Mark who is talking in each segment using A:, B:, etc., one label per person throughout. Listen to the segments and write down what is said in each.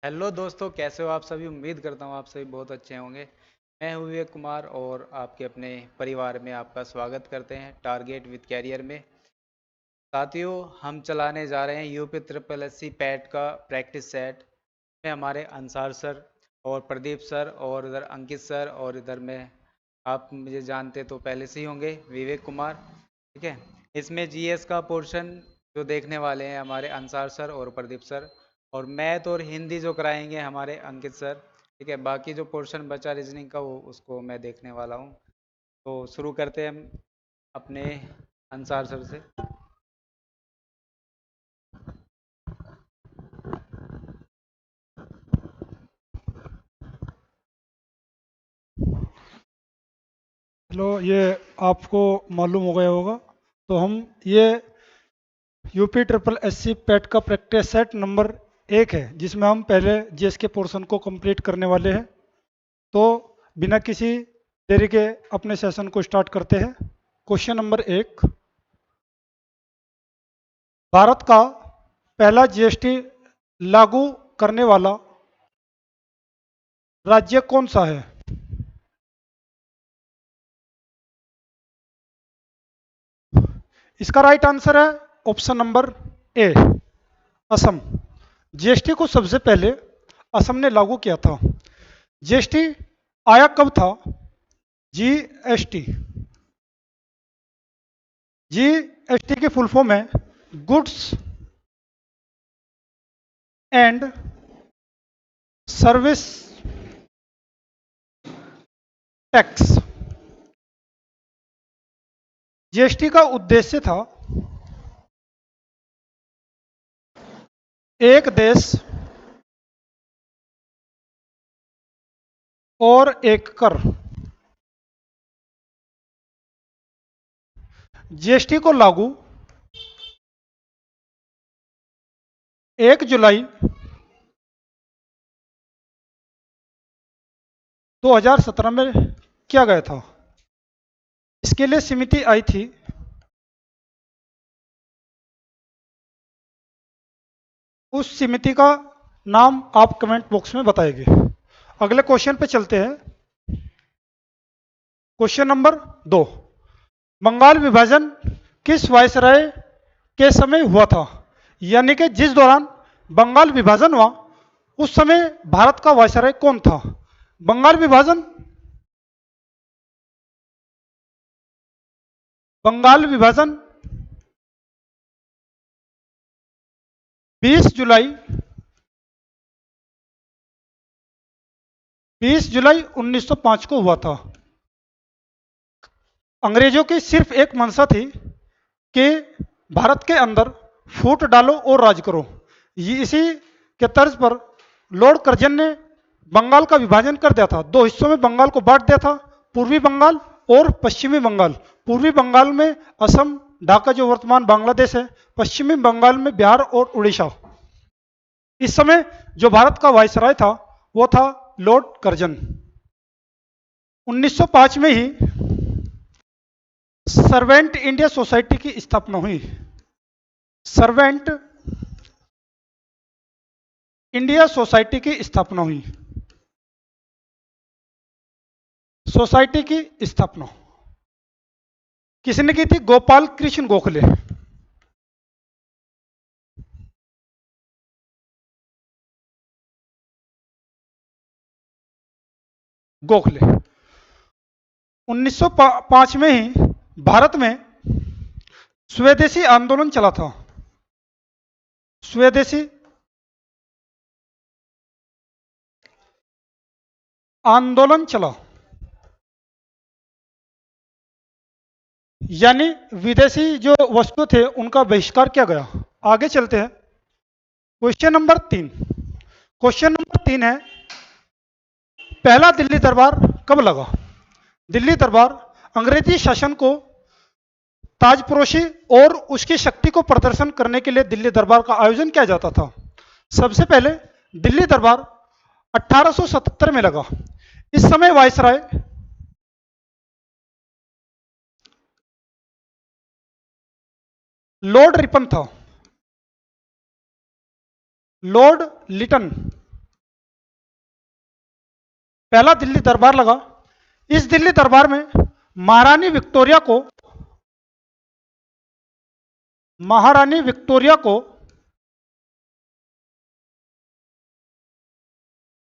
A: Hello दोस्तों, कैसे हो आप सभी। उम्मीद करता हूँ आप सभी बहुत अच्छे होंगे। मैं हूँ विवेक कुमार और आपके अपने परिवार में आपका स्वागत करते हैं टारगेट विद कैरियर में। साथियों, हम चलाने जा रहे हैं UP triple S C PET का प्रैक्टिस सेट में हमारे अंसार सर और प्रदीप सर और इधर अंकित सर और इधर में आप मुझे जानते तो पहले से ही होंगे, विवेक कुमार। ठीक है। इसमें जीएस का पोर्शन जो देखने वाले हैं हमारे अंसार सर और प्रदीप सर, और मैथ और हिंदी जो कराएंगे हमारे अंकित सर। ठीक है। बाकी जो पोर्शन बचा रीजनिंग का वो उसको मैं देखने वाला हूँ। तो शुरू करते हैं हम अपने अंसार सर से।
B: हेलो, ये आपको मालूम हो गया होगा। तो हम ये UP triple S C PET का प्रैक्टिस सेट नंबर 1 है, जिसमें हम पहले जीएस के पोर्शन को कंप्लीट करने वाले हैं। तो बिना किसी देरी के अपने सेशन को स्टार्ट करते हैं। Question number 1। भारत का पहला जीएसटी लागू करने वाला राज्य कौन सा है? इसका राइट आंसर है option number A, Assam. GST को सबसे पहले असम ने लागू किया था। जीएसटी आया कब था? जीएसटी जीएसटी की फुल फॉर्म है goods and service tax. GST का उद्देश्य था एक देश और एक कर। जीएसटी को लागू 1 जुलाई 2017 में किया गया था। इसके लिए समिति आई थी। उस समिति का नाम आप कमेंट बॉक्स में बताएंगे। अगले क्वेश्चन पे चलते हैं। Question number 2। बंगाल विभाजन किस वायसराय के समय हुआ था? यानी कि जिस दौरान बंगाल विभाजन हुआ उस समय भारत का वायसराय कौन था? बंगाल विभाजन बंगाल विभाजन 20 जुलाई 20 जुलाई 1905 को हुआ था। अंग्रेजों की सिर्फ एक मंशा थी कि भारत के अंदर फूट डालो और राज करो। इसी के तर्ज पर लॉर्ड कर्जन ने बंगाल का विभाजन कर दिया था। दो हिस्सों में बंगाल को बांट दिया था, पूर्वी बंगाल और पश्चिमी बंगाल। पूर्वी बंगाल में असम, ढाका जो वर्तमान बांग्लादेश है, पश्चिमी बंगाल में बिहार और उड़ीसा। इस समय जो भारत का वायसराय था वो था लॉर्ड कर्जन। 1905 में ही सर्वेंट इंडिया सोसाइटी की स्थापना हुई। सर्वेंट इंडिया सोसाइटी की स्थापना हुई। सोसाइटी की स्थापना किसने की थी? गोपाल कृष्ण गोखले। गोखले 1905 में ही भारत में स्वदेशी आंदोलन चला था। स्वदेशी आंदोलन चला, यानी विदेशी जो वस्तु थे उनका बहिष्कार किया गया। आगे चलते हैं। क्वेश्चन नंबर 3 है, पहला दिल्ली दरबार कब लगा? दिल्ली दरबार अंग्रेजी शासन को ताजपोशी और उसकी शक्ति को प्रदर्शन करने के लिए दिल्ली दरबार का आयोजन किया जाता था। सबसे पहले दिल्ली दरबार 1877 में लगा। इस समय वायसराय लॉर्ड रिपन था। लॉर्ड लिटन पहला दिल्ली दरबार लगा। इस दिल्ली दरबार में महारानी विक्टोरिया को महारानी विक्टोरिया को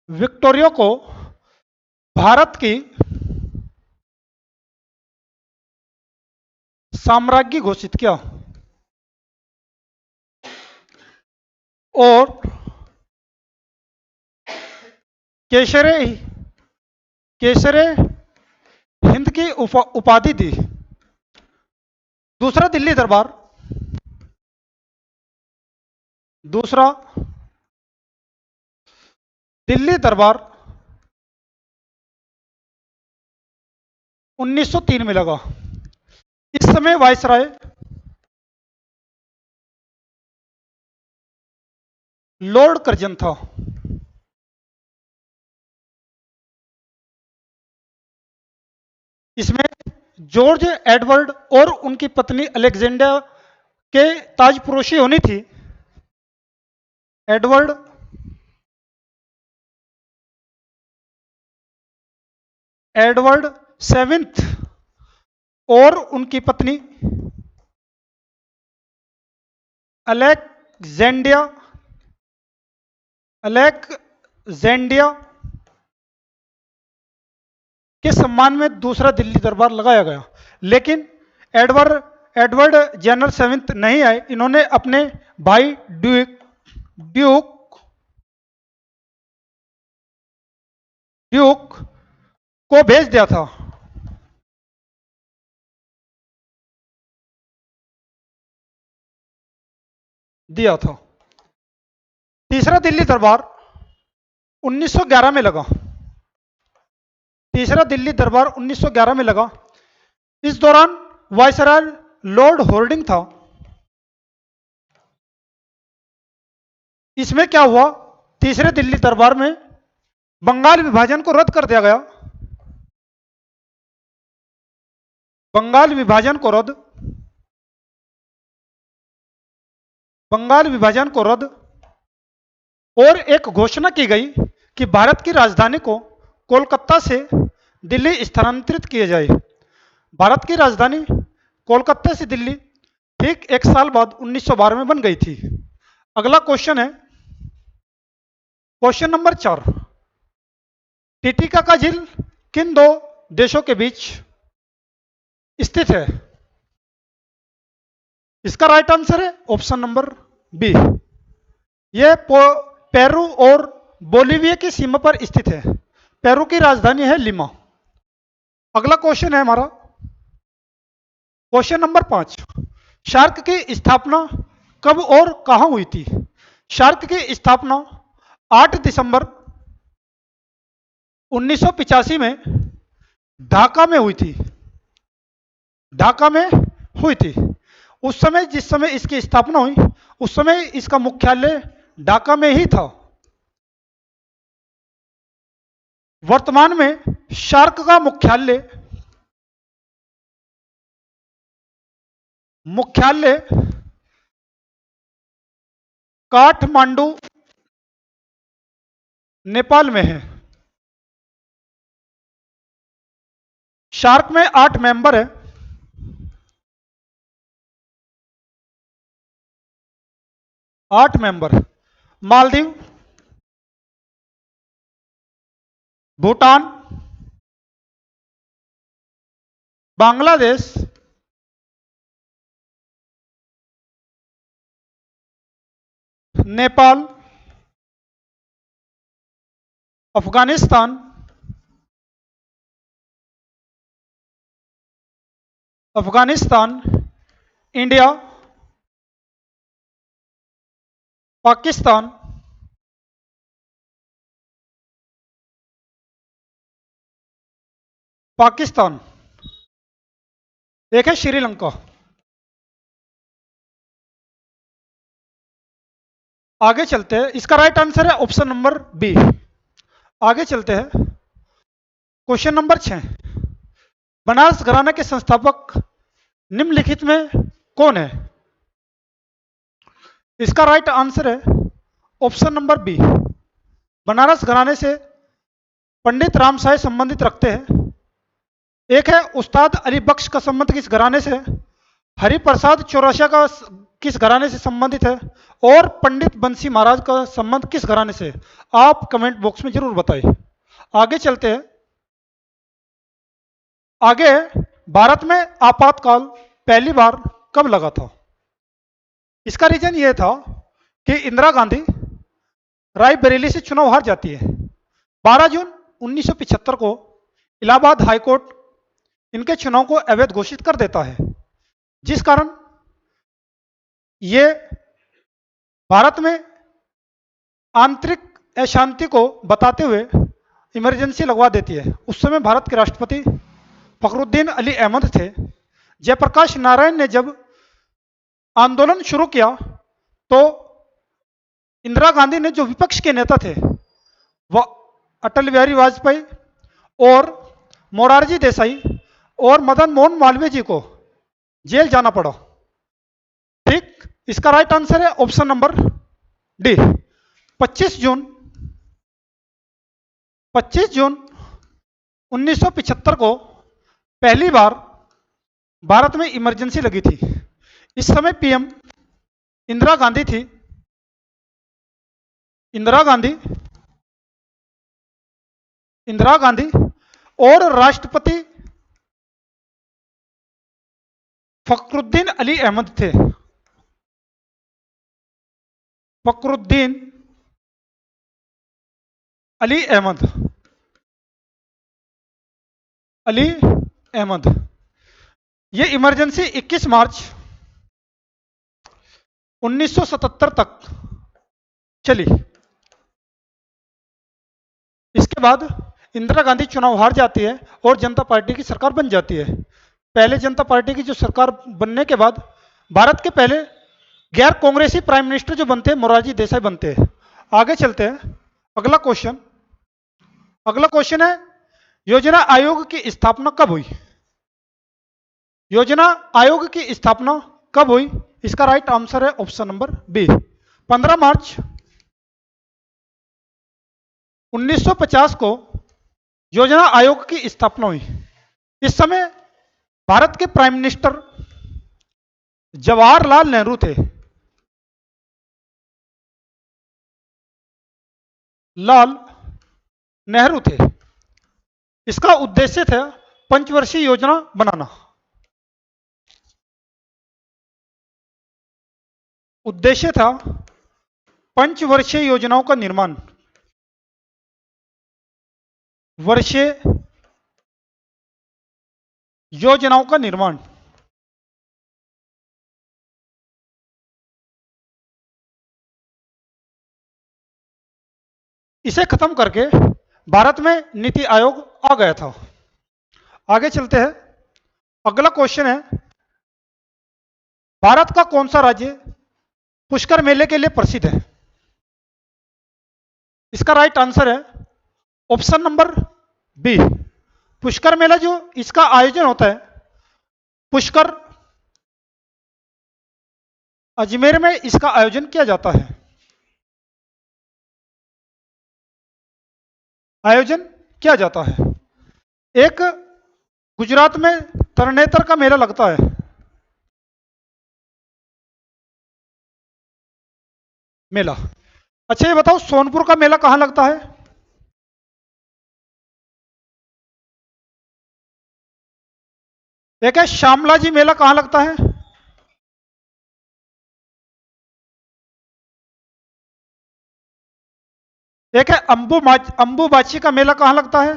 B: विक्टोरिया को भारत की साम्राज्ञी घोषित किया और केसरे केसरे हिंद की उपाधि दी। दूसरा दिल्ली दरबार दूसरा दिल्ली दरबार 1903 में लगा। इस समय वायसराय लॉर्ड कर्जन था। इसमें जॉर्ज एडवर्ड और उनकी पत्नी अलेक्जेंडर के ताजपोशी होनी थी। एडवर्ड एडवर्ड सेवेंथ और उनकी पत्नी अलेक्जेंडिया अलेक्जेंडिया के सम्मान में दूसरा दिल्ली दरबार लगाया गया। लेकिन एडवर्ड जनरल सेवेंथ नहीं आए। इन्होंने अपने भाई ड्यूक ड्यूक को भेज दिया था। तीसरा दिल्ली दरबार 1911 में लगा। तीसरा दिल्ली दरबार 1911 में लगा। इस दौरान वायसराय लॉर्ड होर्डिंग था। इसमें क्या हुआ? तीसरे दिल्ली दरबार में बंगाल विभाजन को रद्द कर दिया गया। बंगाल विभाजन को रद्द और एक घोषणा की गई कि भारत की राजधानी को कोलकाता से दिल्ली स्थानांतरित किया जाए। भारत की राजधानी कोलकाता से दिल्ली ठीक एक साल बाद 1912 में बन गई थी। अगला क्वेश्चन है क्वेश्चन नंबर 4। टिटिका का झील किन दो देशों के बीच स्थित है? इसका राइट आंसर है ऑप्शन नंबर बी। यह पेरू और बोलिविया की सीमा पर स्थित है। पेरू की राजधानी है लिमा। अगला क्वेश्चन है हमारा क्वेश्चन नंबर 5। शार्क की स्थापना कब और कहां हुई थी? शार्क की स्थापना 8 दिसंबर 1985 में ढाका में हुई थी। ढाका में हुई थी। उस समय जिस समय इसकी स्थापना हुई उस समय इसका मुख्यालय ढाका में ही था। वर्तमान में शार्क का मुख्यालय काठमांडू नेपाल में है। शार्क में 8 मेंबर है। 8 मेंबर मालदीव, भूटान, बांग्लादेश, नेपाल, अफगानिस्तान, इंडिया, पाकिस्तान, एक है श्रीलंका। आगे चलते हैं। इसका राइट आंसर है ऑप्शन नंबर बी। आगे चलते हैं क्वेश्चन नंबर 6। बनारस घराना के संस्थापक निम्नलिखित में कौन है? इसका राइट आंसर है ऑप्शन नंबर बी। बनारस घराने से पंडित रामसाय संबंधित रखते हैं। एक है उस्ताद अली बख्श का संबंध किस घराने से है, हरिप्रसाद चौरसिया का किस घराने से संबंधित है, और पंडित बंसी महाराज का संबंध किस घराने से है। आप कमेंट बॉक्स में जरूर बताइए। आगे चलते हैं। आगे भारत में आपातकाल पहली बार कब लगा था। इसका रीजन यह था कि इंदिरा गांधी रायबरेली से चुनाव हार जाती है। 12 जून 1975 को इलाहाबाद हाईकोर्ट इनके चुनाव को अवैध घोषित कर देता है, जिस कारण ये भारत में आंतरिक अशांति को बताते हुए इमरजेंसी लगवा देती है। उस समय भारत के राष्ट्रपति फखरुद्दीन अली अहमद थे। जयप्रकाश नारायण ने जब आंदोलन शुरू किया तो इंदिरा गांधी ने, जो विपक्ष के नेता थे, वह अटल बिहारी वाजपेयी और मोरारजी देसाई और मदन मोहन मालवीय जी को जेल जाना पड़ा। ठीक, इसका राइट आंसर है ऑप्शन नंबर डी। 25 जून 1975 को पहली बार भारत में इमरजेंसी लगी थी। इस समय पीएम इंदिरा गांधी थी। इंदिरा गांधी और राष्ट्रपति फखरुद्दीन अली अहमद थे। फखरुद्दीन अली अहमद। ये इमरजेंसी 21 मार्च 1977 तक चली। इसके बाद इंदिरा गांधी चुनाव हार जाती है और जनता पार्टी की सरकार बन जाती है। पहले जनता पार्टी की जो सरकार बनने के बाद भारत के पहले गैर कांग्रेसी प्राइम मिनिस्टर जो बनते हैं, मोरारजी देसाई बनते हैं। आगे चलते हैं। अगला क्वेश्चन है, योजना आयोग की स्थापना कब हुई। योजना आयोग की स्थापना कब हुई। इसका राइट आंसर है ऑप्शन नंबर बी। 15 मार्च 1950 को योजना आयोग की स्थापना हुई। इस समय भारत के प्राइम मिनिस्टर जवाहरलाल नेहरू थे। लाल नेहरू थे। इसका उद्देश्य था पंचवर्षीय योजना बनाना। उद्देश्य था पंचवर्षीय योजनाओं का निर्माण। वर्षीय योजनाओं का निर्माण। इसे खत्म करके भारत में नीति आयोग आ गया था। आगे चलते हैं। अगला क्वेश्चन है, भारत का कौन सा राज्य पुष्कर मेले के लिए प्रसिद्ध है। इसका राइट आंसर है ऑप्शन नंबर बी। पुष्कर मेला जो इसका आयोजन होता है, पुष्कर अजमेर में इसका आयोजन किया जाता है। एक गुजरात में तरनेतर का मेला लगता है। अच्छा ये बताओ, सोनपुर का मेला कहां लगता है। एक है श्यामला जी मेला कहां लगता है। एक है अंबुबाची का मेला कहां लगता है।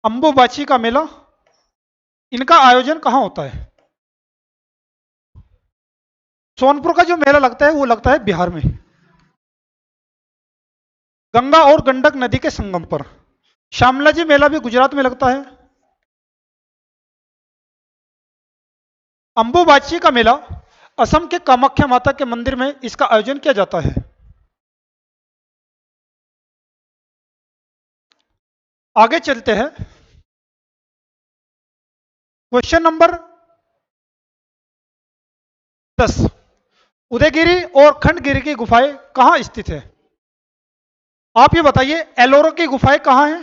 B: अंबुबाची का मेला, इनका आयोजन कहां होता है। सोनपुर का जो मेला लगता है वो लगता है बिहार में, गंगा और गंडक नदी के संगम पर। श्यामला जी मेला भी गुजरात में लगता है। अंबुबाची का मेला असम के कामाख्या माता के मंदिर में इसका आयोजन किया जाता है। आगे चलते हैं। Question number 10। उदयगिरी और खंडगिरी की गुफाएं कहां स्थित है। आप ये बताइए एलोरा की गुफाएं कहाँ हैं?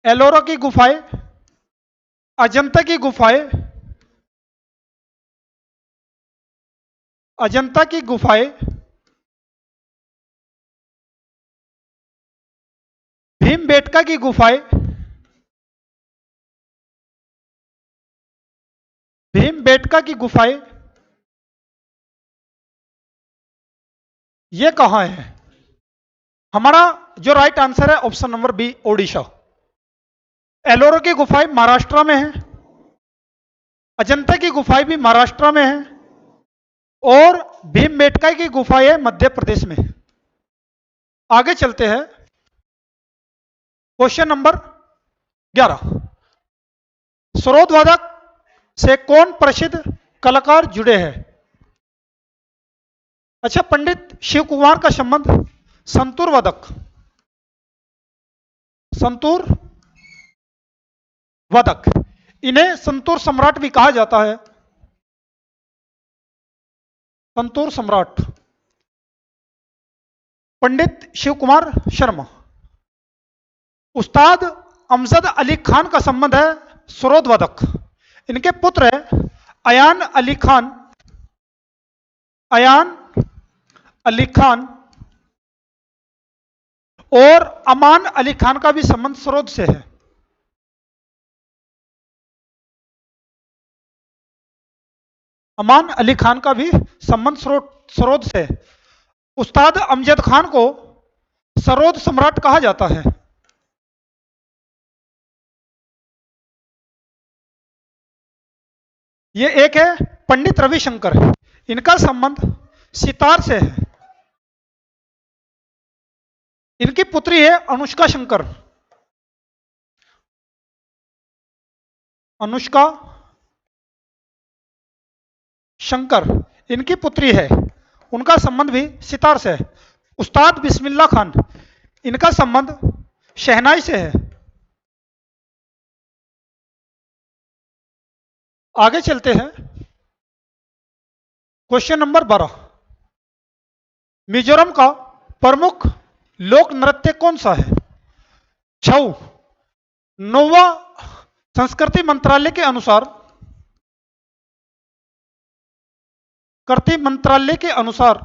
B: एलोरा की गुफाएं, अजंता की गुफाएं, अजंता की गुफाएं, भीमबेटका की गुफाएं, भीमबेटका की गुफाएं, ये कहाँ है? हमारा जो राइट आंसर है option number B, Odisha. Ellora की गुफाएं महाराष्ट्र में है, अजंता की गुफाएं भी महाराष्ट्र में है, और भीमबेटका की गुफाएं मध्य प्रदेश में है। आगे चलते हैं, क्वेश्चन नंबर 11। सरोदवादक से कौन प्रसिद्ध कलाकार जुड़े हैं? अच्छा, पंडित शिव कुमार का संबंध संतूर वादक, संतूर वादक, इन्हें संतूर सम्राट भी कहा जाता है। संतूर सम्राट पंडित शिव कुमार शर्मा। उस्ताद अमजद अली खान का संबंध है सरोद वादक। इनके पुत्र है अयान अली खान, अयान अली खान, और अमान अली खान का भी संबंध सरोद से है। अमान अली खान का भी संबंध सरोद से है। उस्ताद अमजद खान को सरोद सम्राट कहा जाता है। ये एक है पंडित रविशंकर, इनका संबंध सितार से है। इनकी पुत्री है अनुष्का शंकर, अनुष्का शंकर इनकी पुत्री है, उनका संबंध भी सितार से है। उस्ताद बिस्मिल्लाह खान, इनका संबंध शहनाई से है। आगे चलते हैं, क्वेश्चन नंबर 12। मिजोरम का प्रमुख लोक नृत्य कौन सा है? छऊ। नोवा संस्कृति मंत्रालय के अनुसार, कृति मंत्रालय के अनुसार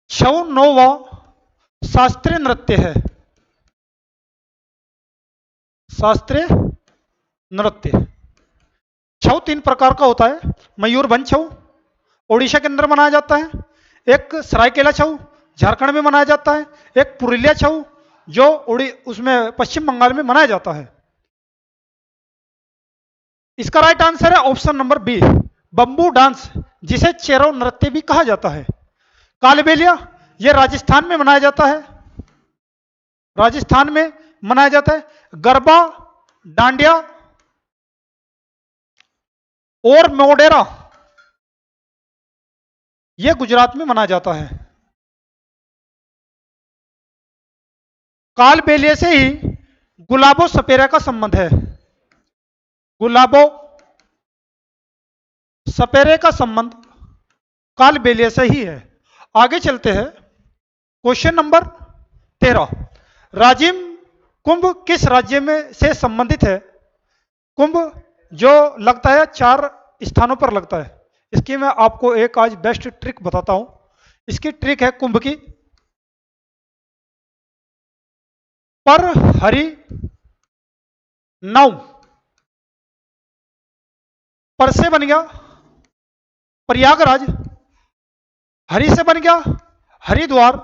B: छऊ नोवा शास्त्रीय नृत्य है। शास्त्रीय नृत्य। छऊ 3 प्रकार का होता है। मयूरभंज छऊ ओडिशा के अंदर मनाया जाता है, एक सरायकेला छऊ झारखंड में मनाया जाता है, एक पुरुलिया छऊ जो उसमें पश्चिम बंगाल में मनाया जाता है। इसका राइट आंसर है option number B, bamboo dance, जिसे चेरो नृत्य भी कहा जाता है। कालबेलिया, यह राजस्थान में मनाया जाता है, राजस्थान में मनाया जाता है। गरबा, डांडिया और मोडेरा, यह गुजरात में मनाया जाता है। कालबेलिया से ही गुलाबो सपेरा का संबंध है। गुलाबो सपेरे का संबंध कालबेलिया से ही है। आगे चलते हैं, क्वेश्चन नंबर 13। राजिम कुंभ किस राज्य में से संबंधित है? कुंभ जो लगता है 4 स्थानों पर लगता है। इसकी मैं आपको एक आज बेस्ट ट्रिक बताता हूं। इसकी ट्रिक है कुंभ की, पर हरि नौ, पर से बन गया प्रयागराज, हरि से बन गया हरिद्वार,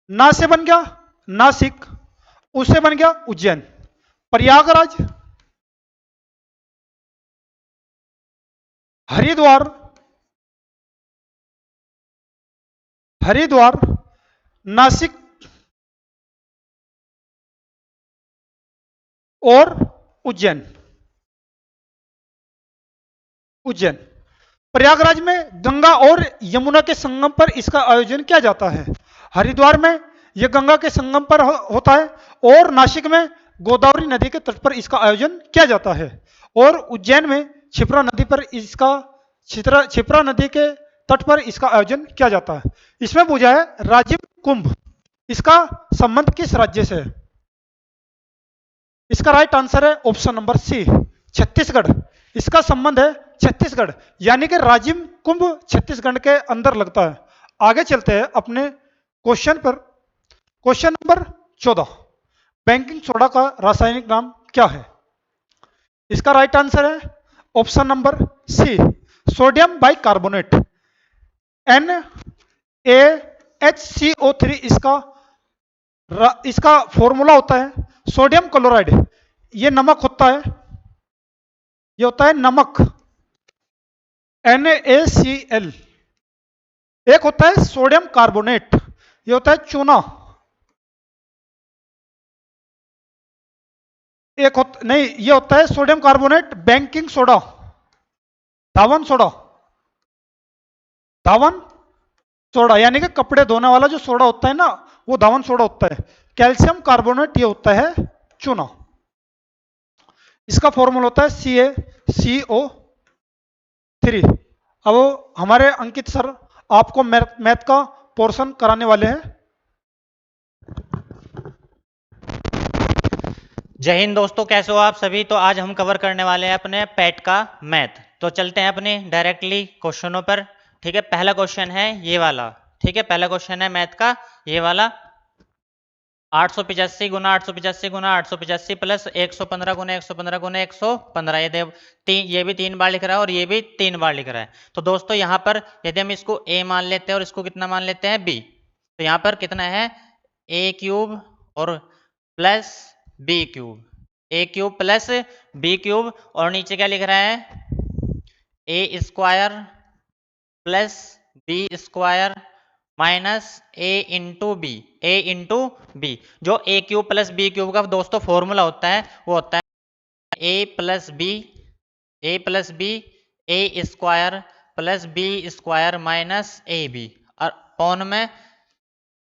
B: ना से बन गया नासिक, उससे बन गया उज्जैन। प्रयागराज, हरिद्वार, हरिद्वार, नासिक और उज्जैन। उज्जैन। प्रयागराज में गंगा और यमुना के संगम पर इसका आयोजन किया जाता है। हरिद्वार में यह गंगा के संगम पर होता है, और नासिक में गोदावरी नदी के तट पर इसका आयोजन किया जाता है। और उज्जैन में क्षिप्रा नदी पर इसका क्षिप्रा नदी के तट पर इसका आयोजन किया जाता है। इसमें पूछा है राजिम कुंभ, इसका संबंध किस राज्य से है? इसका राइट आंसर है ऑप्शन नंबर सी, छत्तीसगढ़। इसका संबंध है छत्तीसगढ़, यानी कि राजिम कुंभ छत्तीसगढ़ के अंदर लगता है। आगे चलते हैं अपने क्वेश्चन पर। क्वेश्चन नंबर 14, बेकिंग सोडा का रासायनिक नाम क्या है? इसका राइट आंसर है option number C, sodium bicarbonate. NaHCO3 इसका फॉर्मूला होता है। सोडियम क्लोराइड ये नमक होता है, ये होता है नमक NaCl। एक होता है सोडियम कार्बोनेट, ये होता है चूना। एक नहीं, ये होता है सोडियम कार्बोनेट बेकिंग सोडा, धावन सोडा, धावन सोडा, यानी कि कपड़े धोने वाला जो सोडा होता है ना, वो धावन सोडा होता है। कैल्शियम कार्बोनेट ये होता है चूना। इसका फॉर्मूला होता है CaCO3। अब हमारे अंकित सर आपको मैथ का पोर्शन कराने वाले हैं।
C: जय हिंद दोस्तों, कैसे हो आप सभी। तो आज हम कवर करने वाले हैं अपने पैट का मैथ। तो चलते हैं अपने डायरेक्टली क्वेश्चनों पर। ठीक है, पहला क्वेश्चन है ये वाला। ठीक है, पहला क्वेश्चन है मैथ का ये वाला। 885 गुना 885 गुना 885 प्लस 115 गुना 115 गुना 115। ये भी 3 बार लिख रहा है और ये भी 3 बार लिख रहा है। तो दोस्तों यहाँ पर यदि हम इसको a मान लेते हैं और इसको कितना मान लेते हैं b, तो यहाँ पर कितना है a क्यूब और plus b cube, a cube plus b cube, और नीचे क्या लिख रहा है a square plus b square minus a into B, a into B. जो a cube plus b cube का दोस्तों फॉर्मूला होता है वो होता है a plus B, a plus B, a square plus b square minus A B, और पौन में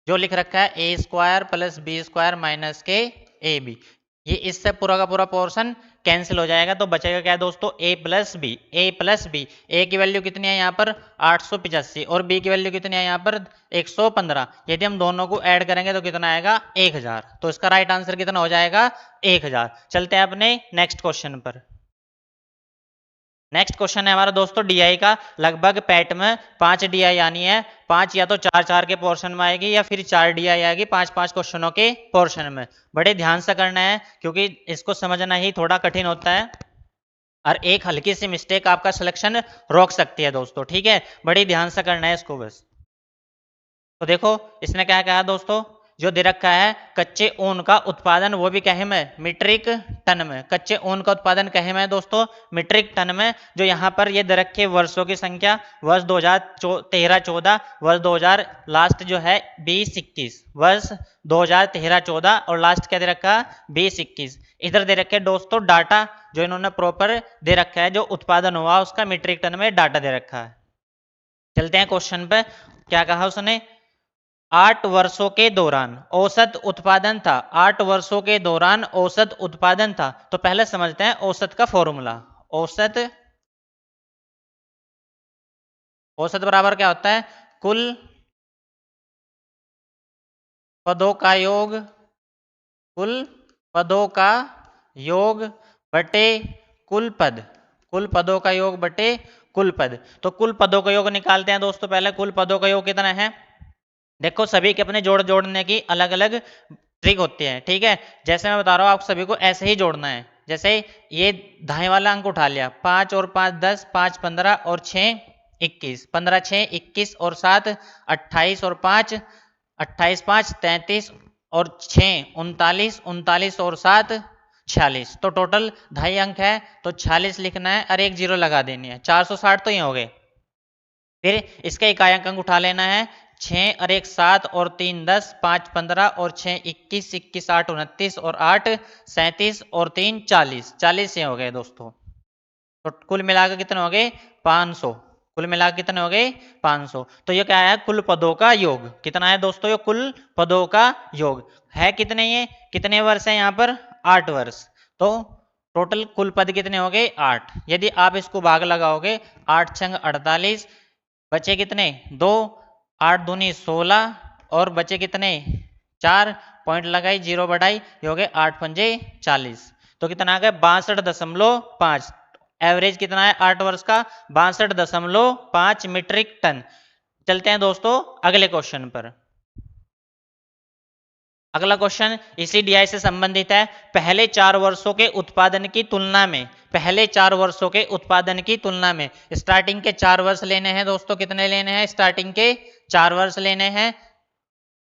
C: जो लिख रखा है a square plus B square minus के ए बी। ये इससे पूरा का पूरा पोर्शन कैंसिल हो जाएगा, तो बचेगा क्या दोस्तों a plus B, a plus B. a की वैल्यू कितनी है यहाँ पर 885 और b की वैल्यू कितनी है यहाँ पर 115। यदि हम दोनों को ऐड करेंगे तो कितना आएगा 1000। तो इसका राइट आंसर कितना हो जाएगा 1000। चलते हैं अपने नेक्स्ट क्वेश्चन पर। नेक्स्ट क्वेश्चन है हमारा दोस्तों डीआई का। लगभग पैट में 5 डीआई आनी है, 5 या तो 4-4 के पोर्शन में आएगी या फिर 4 डीआई आएगी 5-5 क्वेश्चनों के पोर्शन में। बड़े ध्यान से करना है क्योंकि इसको समझना ही थोड़ा कठिन होता है और एक हल्की सी मिस्टेक आपका सिलेक्शन रोक सकती है दोस्तों। ठीक है, बड़ी ध्यान से करना है इसको बस। तो देखो इसने क्या कहा दोस्तों, जो दे रखा है कच्चे ऊन का उत्पादन, वो भी कहे में मीट्रिक टन में। कच्चे ऊन का उत्पादन कहे में दोस्तों मीट्रिक टन में। जो यहाँ पर ये दे रखे वर्षों की संख्या, वर्ष 2013-14, वर्ष 2000 लास्ट जो है 2021, वर्ष 2013-14 और लास्ट क्या दे रखा 2021। इधर दे रखे दोस्तों डाटा जो इन्होंने प्रॉपर दे रखा है, जो उत्पादन हुआ उसका मीट्रिक टन में डाटा दे रखा है। चलते हैं क्वेश्चन पे। क्या कहा उसने, 8 वर्षों के दौरान औसत उत्पादन था। 8 वर्षों के दौरान औसत उत्पादन था। तो पहले समझते हैं औसत का फॉर्मूला। औसत बराबर क्या होता है, कुल पदों का योग, कुल पदों का योग बटे कुल पद, कुल पदों का योग बटे कुल पद। तो कुल पदों का योग निकालते हैं दोस्तों। पहले कुल पदों का योग कितना है, देखो सभी के अपने जोड़ने की अलग अलग ट्रिक होती है। ठीक है, जैसे मैं बता रहा हूँ आप सभी को ऐसे ही जोड़ना है। जैसे ये दाएं वाला अंक उठा लिया, 5 और 5 10, 5 15 और 6 21, 15 6 21 और 7 28 और 5 28 5 33 और 6 39, 39 और 7 46। तो टोटल 2.5 अंक है तो 46 लिखना है और 1 0 लगा देनी है। 460 तो ये हो गए। फिर इसका इकाई अंक उठा लेना है, 6 और 1 7 और 3 10, 5 15 और 6 21, 21 8 29 और 8 37 और 3 40, 40 ये हो गए दोस्तों। तो कुल मिलाकर कितने हो गए 500। कुल मिलाकर कितने हो गए 500। तो ये क्या है, कुल पदों का योग कितना है दोस्तों, ये कुल पदों का योग है कितने, ये कितने वर्ष है यहाँ पर 8 वर्ष। तो टोटल कुल पद कितने हो गए 8। यदि आप इसको भाग लगाओगे 8 छंग 48, बचे कितने 2, 8 दूनी 16 और बचे कितने 4, पॉइंट लगाई 0 बढ़ाई, ये हो गए 8 पंजे 40। तो कितना आ गया 62.5। एवरेज कितना है 8 वर्ष का 62.5 मीट्रिक टन। चलते हैं दोस्तों अगले क्वेश्चन पर। अगला क्वेश्चन इसी डीआई से संबंधित है। पहले 4 वर्षों के उत्पादन की तुलना में, पहले 4 वर्षों के उत्पादन की तुलना में, स्टार्टिंग के 4 वर्ष लेने हैं दोस्तों, कितने लेने हैं स्टार्टिंग के 4 वर्ष लेने हैं,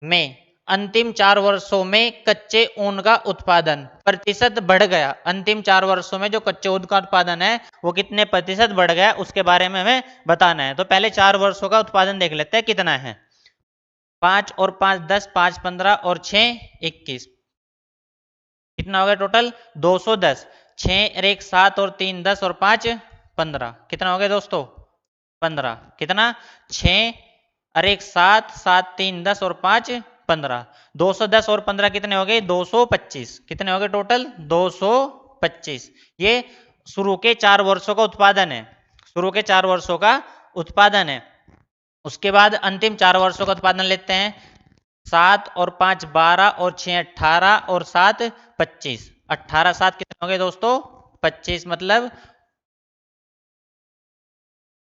C: में अंतिम 4 वर्षों में कच्चे ऊन का उत्पादन प्रतिशत बढ़ गया। अंतिम 4 वर्षों में जो कच्चे ऊन का उत्पादन है वो कितने प्रतिशत बढ़ गया उसके बारे में हमें बताना है। तो पहले 4 वर्षों का उत्पादन देख लेते हैं कितना है। 5 और 5 10, 5 15 और 6 21, कितना हो गया टोटल 210। 6 और 1 7 और 3 10 और 5 15, कितना हो गया दोस्तों 15। कितना 6 और 1 7, 7 3 10 और 5 15, 210 और 15 कितने हो गए 225। कितने हो गए टोटल 225। ये शुरू के 4 वर्षों का उत्पादन है, शुरू के 4 वर्षों का उत्पादन है। उसके बाद अंतिम 4 वर्षों का उत्पादन लेते हैं। 7 और 5 12 और 6 18 और 7 25। 18 7 कितने हो गए दोस्तों 25, मतलब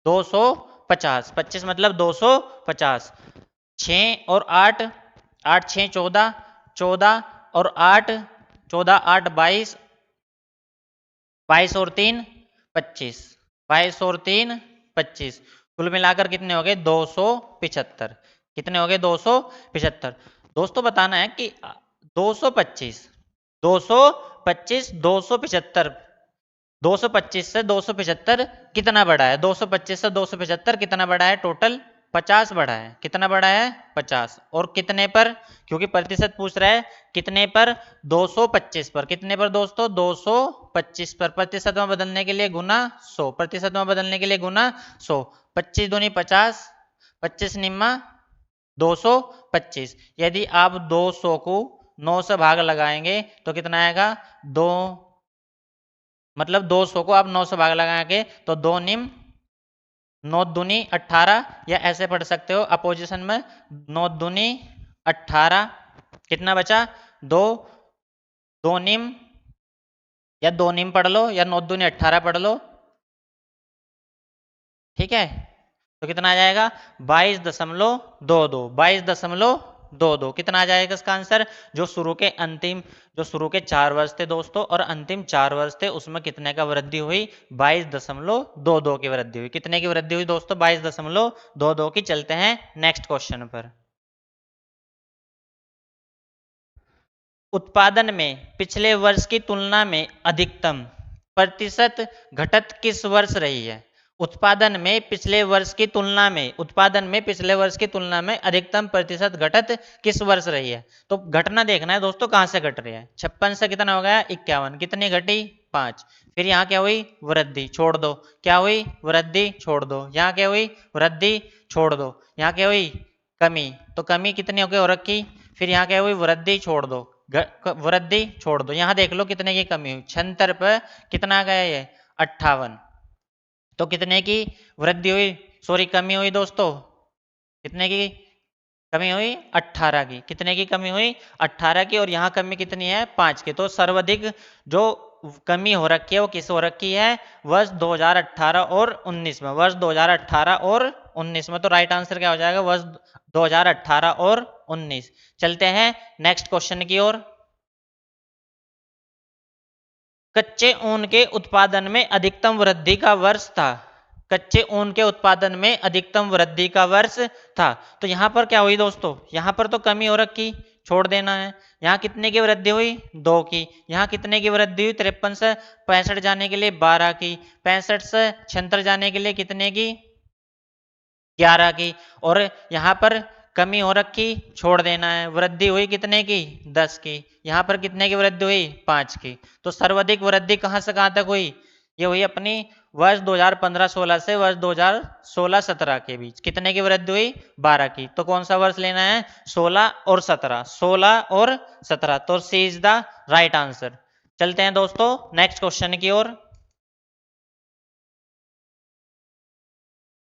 C: 250। 25 मतलब 250। 6 और 8, 8 6 14, 14 और 8 14 8 22, 22 और 3 25, 22 और 3 25, कुल मिलाकर कितने हो गए 275। कितने हो गए 275। दोस्तों बताना है कि 225 225 275, 225 से 275 कितना बढ़ा है, 225 से 275 कितना बढ़ा है टोटल 50 बढ़ा है। कितना बढ़ा है 50। और कितने पर, क्योंकि प्रतिशत पूछ रहा है, कितने पर 225 पर। कितने पर दोस्तों 225 पर। प्रतिशत में बदलने के लिए गुना 100, प्रतिशत में बदलने के लिए गुना 100। 25 दूनी 50, 25 निम्मा 225। यदि आप 200 को 9 से भाग लगाएंगे तो कितना आएगा 2, मतलब 200 को आप 9 से भाग लगाएंगे तो 2 निम 9 दूनी 18, या ऐसे पढ़ सकते हो अपोजिशन में 9 दूनी 18, कितना बचा 2, 2 निम, या 2 निम पढ़ लो या 9 दूनी 18 पढ़ लो, ठीक है। तो कितना आ जाएगा 22.22, 22.22। कितना आ जाएगा इसका आंसर। जो शुरू के 4 वर्ष थे दोस्तों और अंतिम 4 वर्ष थे उसमें कितने का वृद्धि हुई 22.22 की वृद्धि हुई। कितने की वृद्धि हुई दोस्तों 22.22 की। चलते हैं नेक्स्ट क्वेश्चन पर। उत्पादन में पिछले वर्ष की तुलना में अधिकतम प्रतिशत घटत किस वर्ष रही है। उत्पादन में पिछले वर्ष की तुलना में, उत्पादन में पिछले वर्ष की तुलना में अधिकतम प्रतिशत घटत किस वर्ष रही है। तो घटना देखना है दोस्तों कहां से घट रही है। 56 से कितना हो गया 51, कितनी घटी 5। फिर यहाँ क्या हुई वृद्धि, छोड़ दो, क्या हुई वृद्धि, छोड़ दो। यहाँ क्या हुई वृद्धि, छोड़ दो। यहाँ क्या हुई कमी, तो कमी कितनी हो गई हो रखी। फिर यहाँ क्या हुई वृद्धि, छोड़ दो, वृद्धि छोड़ दो। यहाँ देख लो कितने की कमी हुई 76 पे कितना गया ये 58। तो कितने की वृद्धि हुई, सॉरी कमी हुई दोस्तों, कितने की कमी हुई 18 की। कितने की कमी हुई 18 की। और यहाँ कमी कितनी है 5 की। तो सर्वाधिक जो कमी हो रखी है वो किस हो रखी है वर्ष 2018 और 19 में, वर्ष 2018 और 19 में। तो राइट आंसर क्या हो जाएगा वर्ष 2018 और 19। चलते हैं नेक्स्ट क्वेश्चन की ओर। कच्चे ऊन के उत्पादन में अधिकतम वृद्धि का वर्ष था। कच्चे ऊन के उत्पादन में अधिकतम वृद्धि का वर्ष था। तो यहां पर क्या हुई दोस्तों, यहां पर तो कमी हो रखी, छोड़ देना है। यहाँ कितने की वृद्धि हुई 2 की। यहाँ कितने की वृद्धि हुई 53 से 65 जाने के लिए 12 की। 65 से 76 जाने के लिए कितने की 11 की। और यहाँ पर कमी हो रखी, छोड़ देना है। वृद्धि हुई कितने की 10 की। यहाँ पर कितने की वृद्धि हुई 5 की। तो सर्वाधिक वृद्धि कहाँ से कहाँ तक हुई, ये हुई अपनी वर्ष 2015-16 से वर्ष 2016-17 के बीच। कितने की वृद्धि हुई 12 की। तो कौन सा वर्ष लेना है 16 और 17, 16 और 17। तो सी इज द राइट आंसर। चलते हैं दोस्तों नेक्स्ट क्वेश्चन की ओर।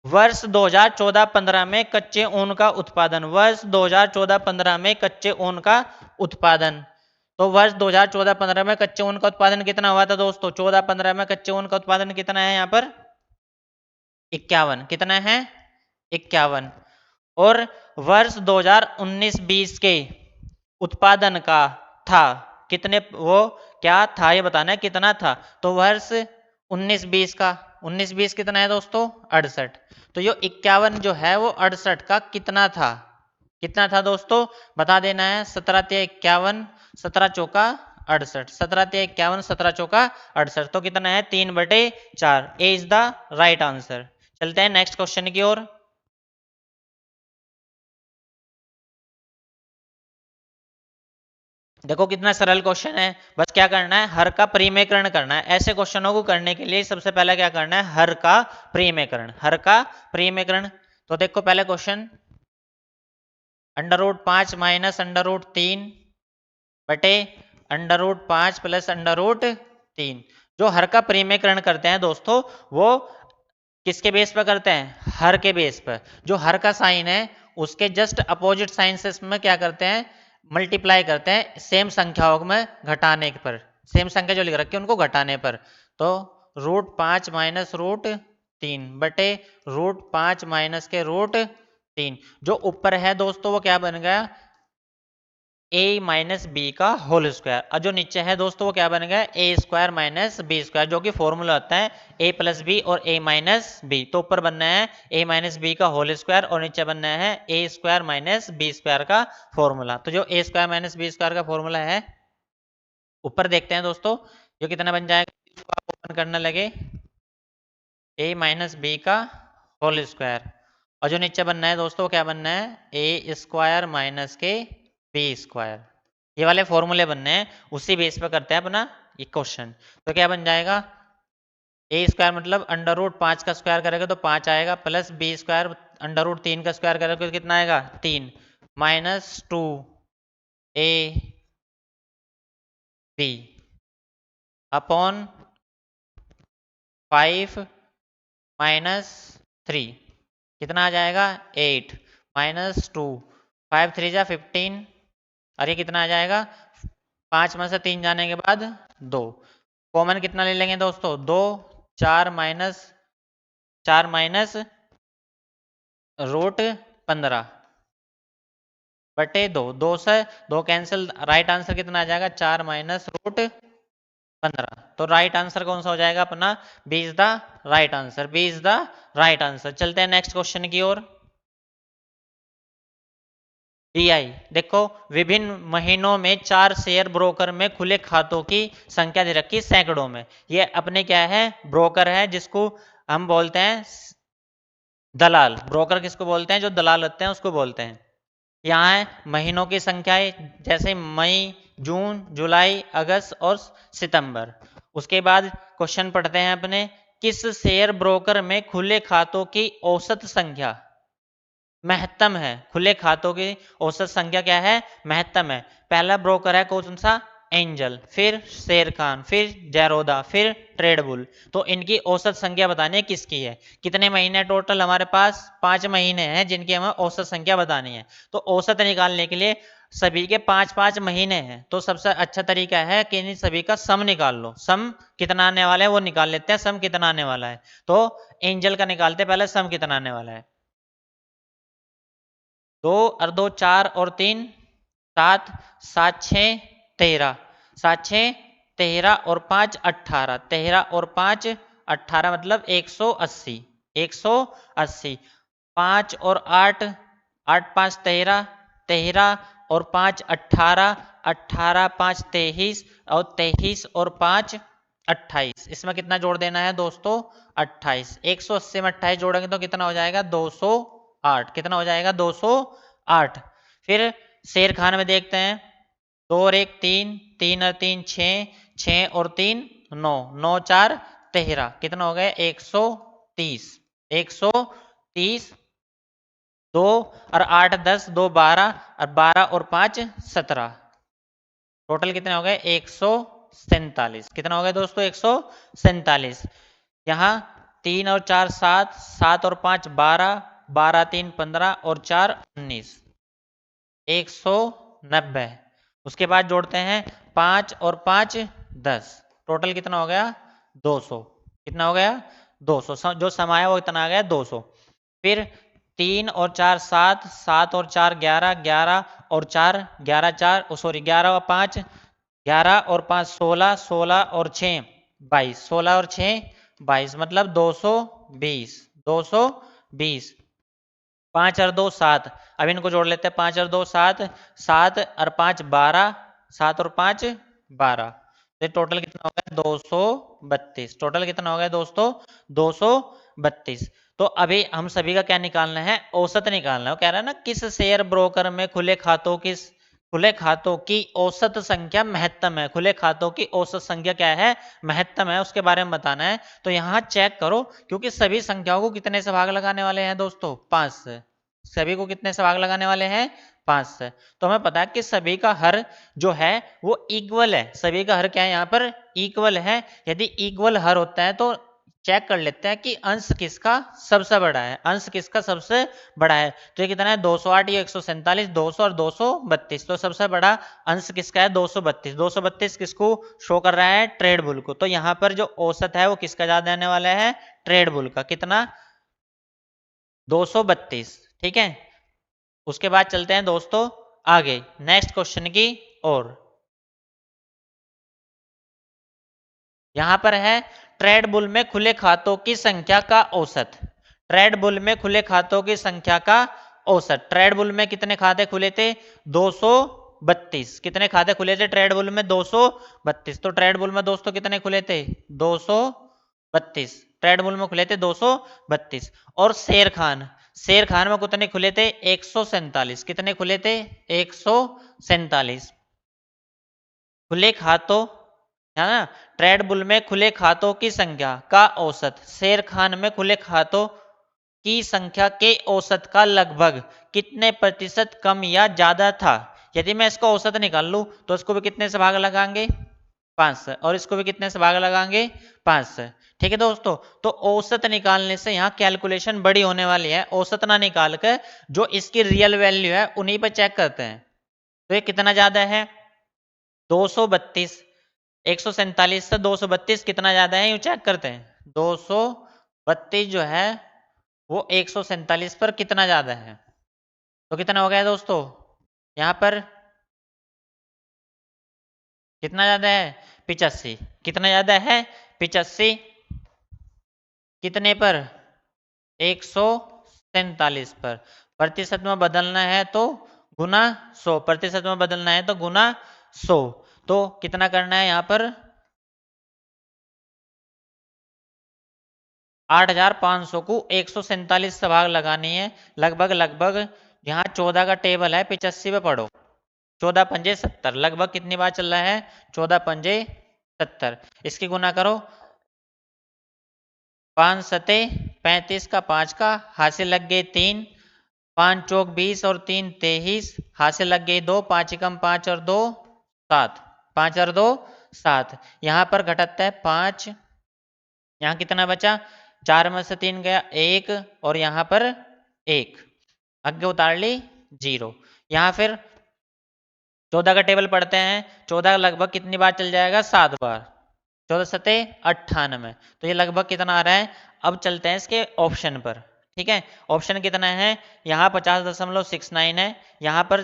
C: वर्ष 2014-15 में कच्चे ऊन का उत्पादन, वर्ष 2014-15 में कच्चे ऊन का उत्पादन। तो वर्ष 2014-15 में कच्चे ऊन का उत्पादन कितना हुआ था दोस्तों? 14-15 में कच्चे ऊन का उत्पादन कितना है यहाँ पर? 51। कितना है? 51। और वर्ष 2019-20 के उत्पादन का था कितने, वो क्या था ये बताना है कितना था। तो वर्ष 19-20 का, 19-20 कितना है दोस्तों? 68। तो ये 51 जो है वो 68 का कितना था? कितना था दोस्तों? बता देना है। 17×51, 17 चौका 68, 17×51, 17 चौका 68। तो कितना है? 3/4। ए इज द राइट आंसर। चलते हैं नेक्स्ट क्वेश्चन की ओर। देखो कितना सरल क्वेश्चन है, बस क्या करना है, हर का परिमेयकरण करना है। ऐसे क्वेश्चनों को करने के लिए सबसे पहले क्या करना है, हर का परिमेयकरण, हर का परिमेयकरण। तो देखो पहले क्वेश्चन, √5 माइनस √3 बटे √5 प्लस √3। जो हर का परिमेयकरण करते हैं दोस्तों वो किसके बेस पर करते हैं? हर के बेस पर। जो हर का साइन है उसके जस्ट अपोजिट साइन से इसमें क्या करते हैं, मल्टीप्लाई करते हैं सेम संख्याओं में घटाने पर, सेम संख्या जो लिख रखी है उनको घटाने पर। तो √5 माइनस √3 बटे √5 माइनस के √3। जो ऊपर है दोस्तों वो क्या बन गया? a माइनस बी का होल स्क्वायर। और जो नीचे है दोस्तों वो क्या बन गया? a² माइनस बी स्क्वायर, जो कि फॉर्मूला होता है a प्लस बी और a माइनस बी। तो ऊपर बनना है a माइनस बी का होल स्क्वायर और नीचे बनना है a² माइनस बी स्क्वायर का फॉर्मूला। तो जो a² माइनस बी स्क्वायर का फॉर्मूला है ऊपर देखते हैं दोस्तों, जो कितना बन जाएगा, इसको आप ओपन करने लगे, a माइनस बी का होल स्क्वायर। और जो नीचे बनना है दोस्तों क्या बनना है? a² माइनस के बी स्क्वायर। ये वाले फॉर्मूले बनने हैं, उसी बेस पर करते हैं अपना ये क्वेश्चन। तो क्या बन जाएगा? a² मतलब √5 का स्क्वायर करेगा तो 5 आएगा, प्लस b² √3 का स्क्वायर करेगा तो कितना आएगा? 3, माइनस 2ab अपॉन 5 माइनस 3 कितना आ जाएगा? 8 माइनस 2, 5 3 जा 15, और ये कितना आ जाएगा? 5 में से 3 जाने के बाद 2, कॉमन कितना ले लेंगे दोस्तों? 2, 4 माइनस √15 बटे 2, 2 से 2 कैंसिल, राइट आंसर कितना आ जाएगा? 4 माइनस √15। तो राइट आंसर कौन सा हो जाएगा अपना? B is the right answer, B is the right answer. चलते हैं नेक्स्ट क्वेश्चन की ओर। DI देखो, विभिन्न महीनों में 4 शेयर ब्रोकर में खुले खातों की संख्या दे रखी सैकड़ों में। ये अपने क्या है? ब्रोकर है, जिसको हम बोलते हैं दलाल। ब्रोकर किसको बोलते हैं? जो दलाल होते हैं उसको बोलते हैं। यहाँ है महीनों की संख्या, जैसे मई, जून, जुलाई, अगस्त और सितंबर। उसके बाद क्वेश्चन पढ़ते हैं अपने, किस शेयर ब्रोकर में खुले खातों की औसत संख्या महत्तम है? खुले खातों की औसत संख्या क्या है? महत्तम है। पहला ब्रोकर है कौन सा? एंजल, फिर शेर खान, फिर जैरोदा, फिर ट्रेडबुल। तो इनकी औसत संख्या बतानी है किसकी है। कितने महीने टोटल हमारे पास? 5 महीने हैं जिनकी हमें औसत संख्या बतानी है। तो औसत निकालने के लिए सभी के 5-5 महीने हैं, तो सबसे अच्छा तरीका है कि इन सभी का सम निकाल लो। सम कितना आने वाला है वो निकाल लेते हैं, सम कितना आने वाला है। तो एंजल का निकालते पहले सम कितना आने वाला है। 2 और 2 4 और 3 7, 7 6 13, 7 6 13 और 5 18, 13 और 5 18 मतलब 180, 180। 5 और 8, 8 5 13, 13 और 5 18, 18 5 23 और 23 और 5 28। इसमें कितना जोड़ देना है दोस्तों? 28। 180 में 28 जोड़ेंगे तो कितना हो जाएगा? 208। कितना हो जाएगा? 208। फिर शेर खान में देखते हैं, 2 और 1 3, 3 और 3 6, 6 और 3 9, 9 4 13, कितना हो गया? 130, 130। 2 और 8 10, 2 12 और 12 और 5 17, टोटल कितने हो गए? 160। 147। कितना हो गया दोस्तों? 147। यहाँ 3 और 4 7, 7 और 5 12, 12 3 15 और 4 19, 190। उसके बाद जोड़ते हैं 5 और 5 10, टोटल कितना हो गया? 200। कितना हो गया? 200। जो समाया वो इतना आ गया 200। फिर 3 और 4 7, 7 और 4 11, 11 और 4 11 4 सॉरी 11 और 5 11 और 5 16, 16 और 6 22, 16 और 6 22, मतलब 220। 220। 5 और 2 7। अब इनको जोड़ लेते हैं। 5 और 2 7, 7 और 5 12, 7 और 5 12, तो टोटल कितना हो गया? 232। टोटल कितना हो गया दोस्तों? 232। तो अभी हम सभी का क्या निकालना है? औसत निकालना है। वो कह रहा है ना, किस शेयर ब्रोकर में खुले खातों की औसत संख्या महत्तम है। खुले खातों की औसत संख्या क्या है? महत्तम है, उसके बारे में बताना है। तो यहाँ चेक करो, क्योंकि सभी संख्याओं को कितने से भाग लगाने वाले हैं दोस्तों? 5 से। सभी को कितने से भाग लगाने वाले हैं? 5 से। तो हमें पता है कि सभी का हर जो है वो इक्वल है। सभी का हर क्या है? यहाँ पर इक्वल है। यदि इक्वल हर होता है तो चेक कर लेते हैं कि अंश किसका सबसे बड़ा है। अंश किसका सबसे बड़ा है? तो ये कितना है? 208, ये 147, 200 और 232। तो सबसे बड़ा अंश किसका है? 232। 232 किसको शो कर रहा है? ट्रेड बुल को। तो यहाँ पर जो औसत है वो किसका ज्यादा आने वाला है? ट्रेड बुल का। कितना? 232। ठीक है। उसके बाद चलते हैं दोस्तों आगे नेक्स्ट क्वेश्चन की ओर। यहां पर है ट्रेड बुल में खुले खातों की संख्या का औसत। ट्रेड बुल में खुले खातों की संख्या का औसत। ट्रेड बुल में कितने खाते खुले थे? 232। कितने खाते खुले थे ट्रेड बुल में? 232। तो ट्रेड बुल में दोस्तों कितने खुले थे? 232। ट्रेड बुल में खुले थे 232। और शेर खान में कितने खुले थे? 147। कितने खुले थे? 147 खुले खातों, है ना। ट्रेड बुल में खुले खातों की संख्या का औसत शेर खान में खुले खातों की संख्या के औसत का लगभग कितने प्रतिशत कम या ज्यादा था? यदि मैं इसका औसत निकाल लूं तो इसको भी कितने से भाग लगाएंगे? 5 से। और इसको भी कितने से भाग लगाएंगे? 5 से। ठीक है दोस्तों। तो औसत निकालने से यहाँ कैलकुलेशन बड़ी होने वाली है। औसत ना निकाल कर जो इसकी रियल वैल्यू है उन्हीं पर चेक करते हैं। तो ये कितना ज्यादा है? 232। 147 से 232 कितना ज्यादा है? यूं चेक करते हैं। 232 जो है वो 147 पर कितना ज्यादा है? तो कितना हो गया दोस्तों? यहां पर कितना ज्यादा है? 85। कितना ज्यादा है? 85। कितने पर? 147 पर। प्रतिशत में बदलना है तो गुना 100। प्रतिशत में बदलना है तो गुना 100। तो कितना करना है यहाँ पर? 8500 को 147 से भाग लगानी है। लगभग लगभग यहाँ 14 का टेबल है, 85 पे पढ़ो। 14 पंजे 70, लगभग कितनी बार चल रहा है? 14 पंजे 70। इसकी गुना करो। 5 सते 35 का 5 का हासिल लग गए 3, 5 चौक 20 और 3 23, हासिल लग गई 2, 5 एकम 5 और 2 7, 5 और 2 7। यहाँ पर घटता है 5। यहाँ कितना बचा? 4 में से 3 गया 1 और यहाँ पर 1, आगे उतार ली 0। यहाँ फिर 14 का टेबल पढ़ते हैं। 14 लगभग कितनी बार चल जाएगा? 7 बार। 14 सते 98। तो ये लगभग कितना आ रहा है? अब चलते हैं इसके ऑप्शन पर। ठीक है। ऑप्शन कितना है? यहाँ 50.69 है, यहाँ पर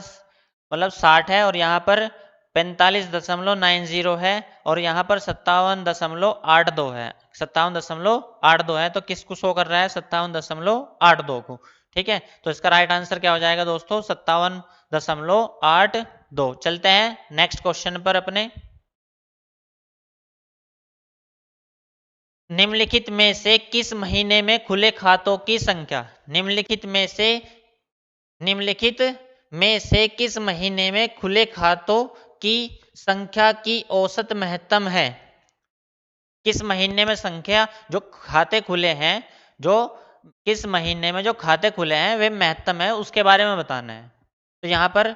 C: मतलब 60 है, और यहाँ पर 45.90 है, और यहाँ पर 57.82 है। 57.82 है। तो किसको शो कर रहा है? 57.82 को। ठीक है। तो इसका राइट आंसर क्या हो जाएगा दोस्तों? 57.82। चलते हैं नेक्स्ट क्वेश्चन पर अपने। निम्नलिखित में से किस महीने में खुले खातों की संख्या? निम्नलिखित में से किस महीने में खुले खातों की संख्या की औसत महत्तम है? किस महीने में संख्या जो खाते खुले हैं, जो किस महीने में जो खाते खुले हैं वे महत्तम है, उसके बारे में बताना है। तो यहाँ पर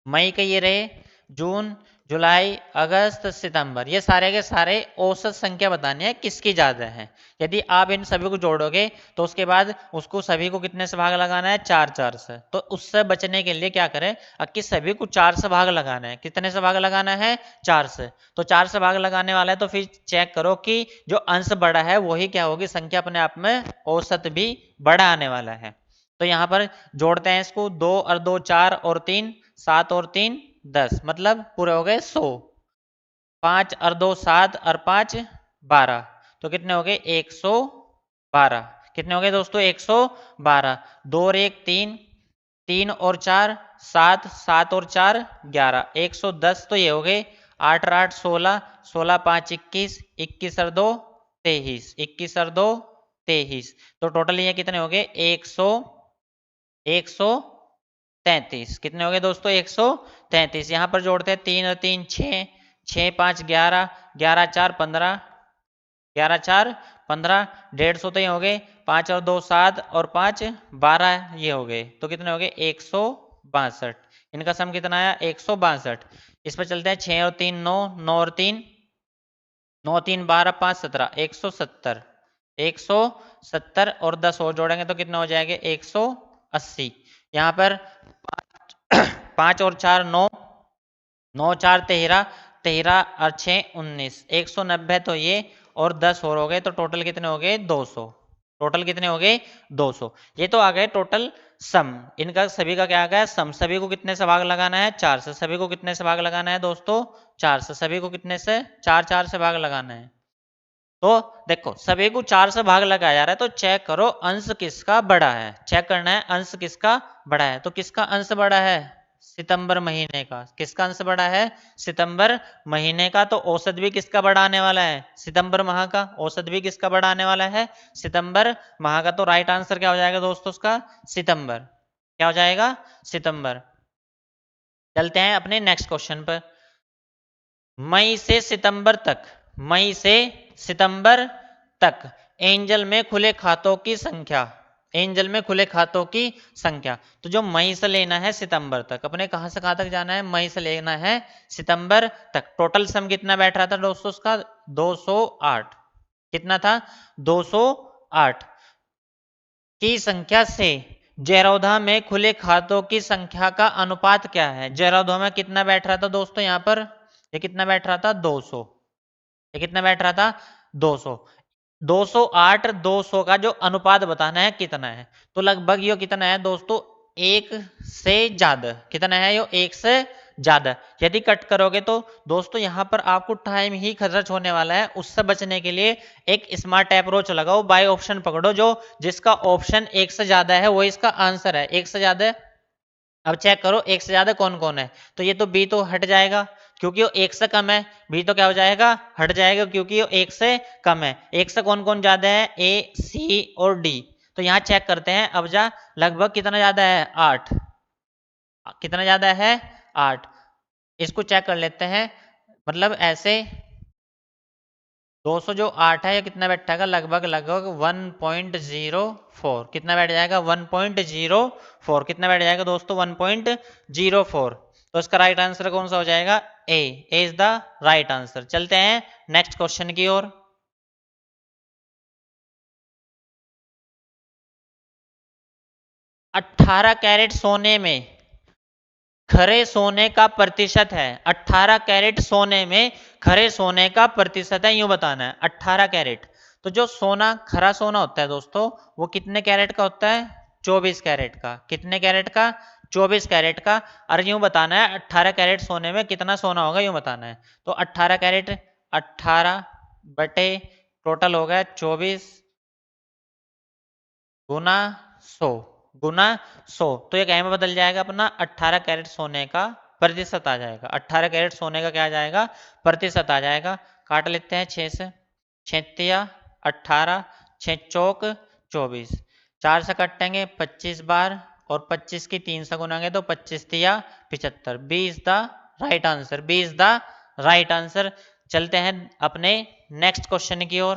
C: मई के ये रहे, जून, जुलाई, अगस्त, सितंबर, ये सारे के सारे औसत संख्या बतानी है किसकी ज्यादा है। यदि आप इन सभी को जोड़ोगे तो उसके बाद उसको सभी को कितने से भाग लगाना है, 4 से। तो उससे बचने के लिए क्या करें, कि सभी को 4 से भाग लगाना है। कितने से भाग लगाना है, 4 से। तो 4 से भाग लगाने वाला है तो फिर चेक करो कि जो अंश बड़ा है वही क्या होगी, संख्या अपने आप में औसत भी बड़ा आने वाला है। तो यहाँ पर जोड़ते हैं इसको, 2 और 2 4 और 3 7 और 3 10, मतलब पूरे हो गए 100। 5 और 2 7 और 5 12, तो कितने हो गए 112। कितने हो गए दोस्तों 112। 2 और 1 3, 3 और 4 7, 7 और 4 11, 110। तो ये हो गए 8 और 8 16, 16 5 21, 21 और 2 23, 21 और 2 23। तो टोटल ये कितने हो गए 133। कितने हो गए दोस्तों 133। यहाँ पर जोड़ते हैं 3 और 3 6, 6 5 11, 11 4 15, 11 4 15, 150 तो ये हो गए। 5 और 2 7 और 5 12, ये हो गए। तो कितने हो गए 162। इनका सम कितना आया 162। इस पर चलते हैं 6 और 3 9, 9 और 3 9 3 12 5 17, 170। 170 और 10 और जोड़ेंगे तो कितना हो जाएगा 180। यहाँ पर 5 और 4 9, 9 4 13, 13 और 6 19, 190 तो ये, और 10 और हो गए तो टोटल कितने हो गए 200। टोटल कितने हो गए 200। ये तो आ गए टोटल सम। इनका सभी का क्या आ गया सम। सभी को कितने से भाग लगाना है 4 से। सभी को कितने से भाग लगाना है दोस्तों 4 से। सभी को कितने से 4 4 से भाग लगाना है। तो देखो सभी को 4 से भाग लगाया जा रहा है तो चेक करो अंश किसका बड़ा है। चेक करना है अंश किसका बड़ा है। तो किसका अंश बड़ा है, सितंबर महीने का। किसका अंश बड़ा है, सितंबर महीने का। तो औसत भी किसका बड़ा आने वाला है, सितंबर माह का। औसत भी किसका बड़ा आने वाला है, सितंबर माह का। तो राइट आंसर क्या हो जाएगा दोस्तों उसका, सितंबर। क्या हो जाएगा, सितंबर। चलते हैं अपने नेक्स्ट क्वेश्चन पर। मई से सितंबर तक, मई से सितंबर तक एंजल में खुले खातों की संख्या, एंजल में खुले खातों की संख्या। तो जो मई से लेना है सितंबर तक, अपने कहां से कहां तक जाना है, मई से लेना है सितंबर तक। टोटल सम कितना बैठ रहा था दोस्तों उसका 208। कितना था 208 की संख्या से जेरोधा में खुले खातों की संख्या का अनुपात क्या है। जेरोधा में कितना बैठ रहा था दोस्तों, यहां पर ये कितना बैठ रहा था 200। ये कितना बैठ रहा था 200। 208 200 का जो अनुपात बताना है कितना है। तो लगभग ये कितना है दोस्तों, एक से ज्यादा। कितना है ये, एक से ज्यादा। यदि कट करोगे तो दोस्तों यहां पर आपको टाइम ही खर्च होने वाला है। उससे बचने के लिए एक स्मार्ट अप्रोच लगाओ, बाय ऑप्शन पकड़ो। जो जिसका ऑप्शन एक से ज्यादा है वो इसका आंसर है। एक से ज्यादा, अब चेक करो एक से ज्यादा कौन कौन है। तो ये तो बी तो हट जाएगा क्योंकि वो एक से कम है। बी तो क्या हो जाएगा, हट जाएगा क्योंकि वो एक से कम है। एक से कौन कौन ज्यादा है, ए सी और डी। तो यहाँ चेक करते हैं अब जा, लगभग कितना ज्यादा है 8। कितना ज्यादा है 8। इसको चेक कर लेते हैं। मतलब ऐसे 200 जो 8 है ये कितना बैठेगा, लगभग लगभग 1.04। कितना बैठ जाएगा 1.04। कितना बैठ जाएगा दोस्तों 1.04। तो इसका राइट आंसर कौन सा हो जाएगा, ए इज द राइट आंसर। चलते हैं नेक्स्ट क्वेश्चन की ओर। 18 कैरेट सोने में खरे सोने का प्रतिशत है। 18 कैरेट सोने में खरे सोने का प्रतिशत है, यूं बताना है 18 कैरेट। तो जो सोना खरा सोना होता है दोस्तों वो कितने कैरेट का होता है, 24 कैरेट का। कितने कैरेट का, 24 कैरेट का। और यूं बताना है 18 कैरेट सोने में कितना सोना होगा, यूं बताना है। तो 18 कैरेट 18 बटे टोटल हो गया 24 गुना 100, गुना 100। तो ये क्या में बदल जाएगा अपना, 18 कैरेट सोने का प्रतिशत आ जाएगा। 18 कैरेट सोने का क्या आ जाएगा, प्रतिशत आ जाएगा। काट लेते हैं 6 से, 6 18, 6 चौक 24, 4 से कटेंगे 25 बार और 25 की 3 से गुनाएंगे तो 25 तिया 75। B is the right answer, B is the right answer. चलते हैं अपने नेक्स्ट क्वेश्चन की ओर।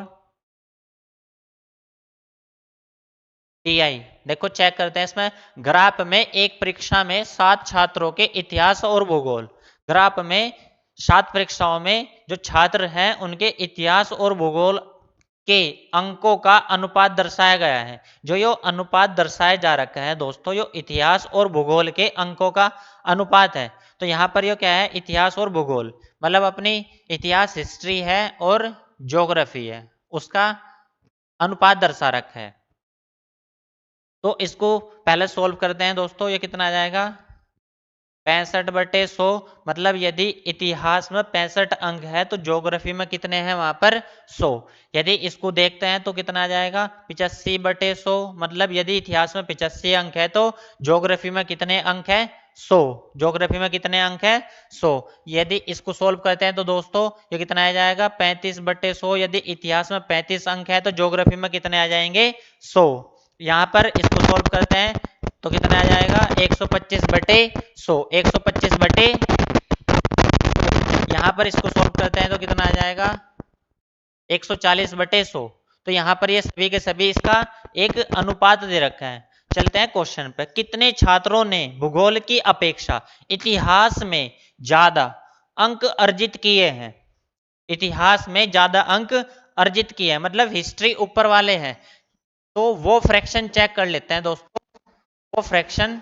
C: टीआई देखो चेक करते हैं इसमें। ग्राफ में एक परीक्षा में 7 छात्रों के इतिहास और भूगोल, ग्राफ में 7 परीक्षाओं में जो छात्र हैं उनके इतिहास और भूगोल के अंकों का अनुपात दर्शाया गया है। जो ये अनुपात दर्शाया जा रखा है दोस्तों, ये इतिहास और भूगोल के अंकों का अनुपात है। तो यहाँ पर ये क्या है, इतिहास और भूगोल, मतलब अपनी इतिहास हिस्ट्री है और ज्योग्राफी है, उसका अनुपात दर्शा रखा है। तो इसको पहले सोल्व करते हैं दोस्तों। ये कितना आ जाएगा, 65/100, मतलब यदि इतिहास में 65 अंक है तो ज्योग्राफी में कितने हैं वहां पर 100। यदि इसको देखते हैं तो कितना आ जाएगा 85/100, मतलब यदि इतिहास में 85 अंक है तो ज्योग्राफी में कितने अंक है 100। ज्योग्राफी में कितने अंक है 100। यदि इसको सोल्व करते हैं तो दोस्तों ये कितना आ जाएगा 35/100। यदि इतिहास में 35 अंक है तो ज्योग्राफी में कितने आ जाएंगे 100। यहाँ पर इसको सोल्व करते हैं तो कितना आ जाएगा 125/100। 125 यहाँ पर इसको सोल्व करते हैं तो कितना आ जाएगा 140/100। तो यहाँ पर ये सभी के सभी इसका एक अनुपात दे रखा है। चलते हैं क्वेश्चन पे। कितने छात्रों ने भूगोल की अपेक्षा इतिहास में ज्यादा अंक अर्जित किए हैं? इतिहास में ज्यादा अंक अर्जित किए हैं, मतलब हिस्ट्री ऊपर वाले हैं, तो वो फ्रैक्शन चेक कर लेते हैं दोस्तों। वो फ्रैक्शन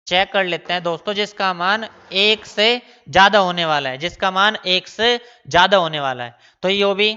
C: चेक कर लेते हैं दोस्तों जिसका मान 1 से ज्यादा होने वाला है, जिसका मान 1 से ज्यादा होने वाला है। तो ये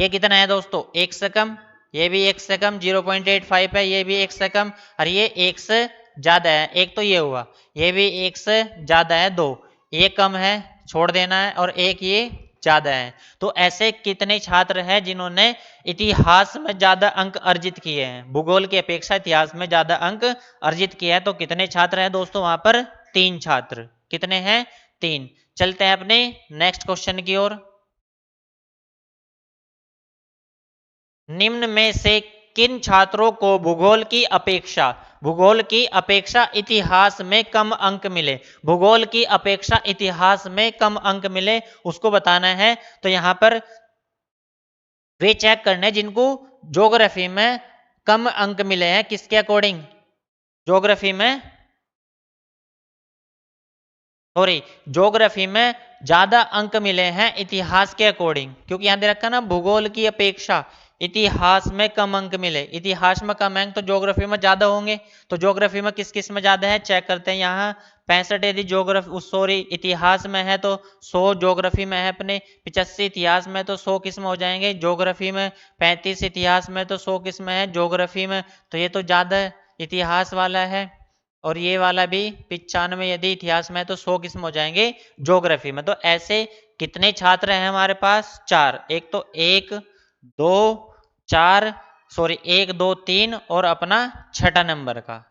C: कितना है दोस्तों 1 से कम, ये भी 1 से कम 0.85 है, ये भी 1 से कम, और ये 1 से ज्यादा है। एक तो ये हुआ, ये भी 1 से ज्यादा है, 2 ये कम है छोड़ देना है, और एक ये ज्यादा है। तो ऐसे कितने छात्र हैं जिन्होंने इतिहास में ज्यादा अंक अर्जित किए हैं, भूगोल की अपेक्षा इतिहास में ज्यादा अंक अर्जित किया है? तो कितने छात्र हैं दोस्तों वहां पर 3 छात्र। कितने हैं 3। चलते हैं अपने नेक्स्ट क्वेश्चन की ओर। निम्न में से किन छात्रों को भूगोल की अपेक्षा इतिहास में कम अंक मिले? भूगोल की अपेक्षा इतिहास में कम अंक मिले उसको बताना है। तो यहां पर वे चेक करने जिनको ज्योग्राफी में कम अंक मिले हैं। किसके अकॉर्डिंग? ज्योग्राफी में ज्यादा अंक मिले हैं इतिहास के अकॉर्डिंग, क्योंकि यहां दे रखा ना भूगोल की अपेक्षा इतिहास में कम अंक मिले। इतिहास में कम अंक तो ज्योग्राफी में ज्यादा होंगे। तो ज्योग्राफी में किस किस में ज्यादा है चेक करते हैं। यहाँ 65 यदि इतिहास में है तो 100 ज्योग्राफी में है अपने, 85 इतिहास में तो 100 किस में हो जाएंगे ज्योग्राफी में, 35 इतिहास में तो 100 किस में है ज्योग्राफी में। तो ये तो ज्यादा इतिहास वाला है, और ये वाला भी 95 यदि इतिहास में है तो 100 किस में हो जाएंगे ज्योग्राफी में। तो ऐसे कितने छात्र हैं हमारे पास 4। एक तो 1 2 4 1 2 3 और अपना छठा नंबर का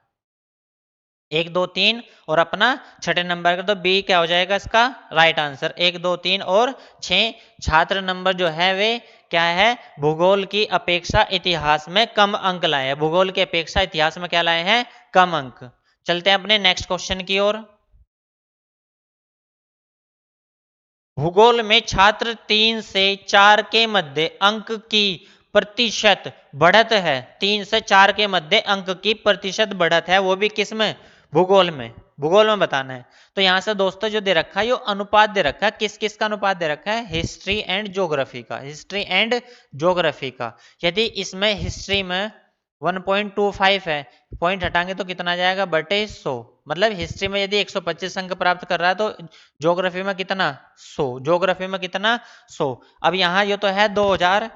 C: 1 2 3 और अपना छठे नंबर का। तो बी क्या हो जाएगा इसका राइट आंसर। 1 2 3 और 6 छात्र नंबर जो है वे क्या है भूगोल की अपेक्षा इतिहास में कम अंक लाए हैं। भूगोल की अपेक्षा इतिहास में क्या लाए हैं कम अंक। चलते हैं अपने नेक्स्ट क्वेश्चन की ओर। भूगोल में छात्र 3 से 4 के मध्य अंक की प्रतिशत बढ़त है। 3 से 4 के मध्य अंक की प्रतिशत बढ़त है, वो भी किस में भूगोल में। भूगोल में बताना है। तो यहां से दोस्तों जो दे रखा है ये अनुपात दे रखा है। किस किस का अनुपात दे रखा है हिस्ट्री एंड ज्योग्राफी का। हिस्ट्री एंड ज्योग्राफी का यदि इसमें हिस्ट्री में 1.25 है, पॉइंट हटाएंगे तो कितना आ जाएगा बटे 100। मतलब हिस्ट्री में यदि 125 अंक प्राप्त कर रहा है तो ज्योग्राफी में कितना 100। ज्योग्राफी में कितना 100। अब यहाँ ये तो है 2000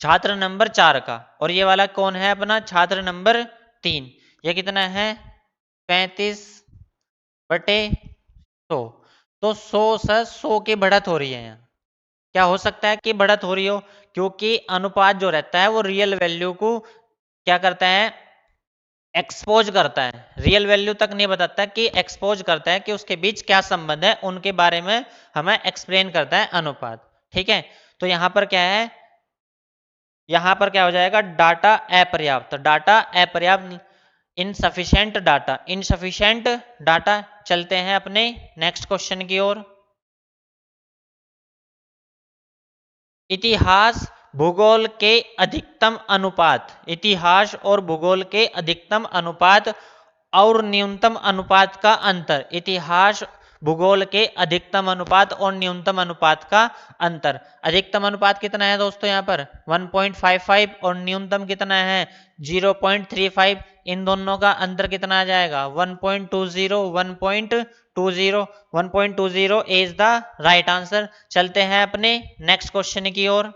C: छात्र नंबर 4 का, और ये वाला कौन है अपना छात्र नंबर 3। ये कितना है 35/100। तो 100 से 100 की बढ़त हो रही है। यहाँ क्या हो सकता है कि बढ़त हो रही हो, क्योंकि अनुपात जो रहता है वो रियल वैल्यू को क्या करता है एक्सपोज करता है। रियल वैल्यू तक नहीं बताता कि एक्सपोज करता है कि उसके बीच क्या संबंध है, उनके बारे में हमें एक्सप्लेन करता है अनुपात। ठीक है, तो यहां पर क्या है, यहां पर क्या हो जाएगा डाटा अपर्याप्त। डाटा अपर्याप्त इनसफिशिएंट डाटा, इनसफिशिएंट डाटा। चलते हैं अपने नेक्स्ट क्वेश्चन की ओर। इतिहास भूगोल के अधिकतम अनुपात, इतिहास और भूगोल के अधिकतम अनुपात और न्यूनतम अनुपात का अंतर, इतिहास भूगोल के अधिकतम अनुपात और न्यूनतम अनुपात का अंतर। अधिकतम अनुपात कितना है दोस्तों यहाँ पर 1.55 और न्यूनतम कितना है 0.35। इन दोनों का अंतर कितना आ जाएगा 1.20। 1.20 इज द राइट आंसर। चलते हैं अपने नेक्स्ट क्वेश्चन की ओर।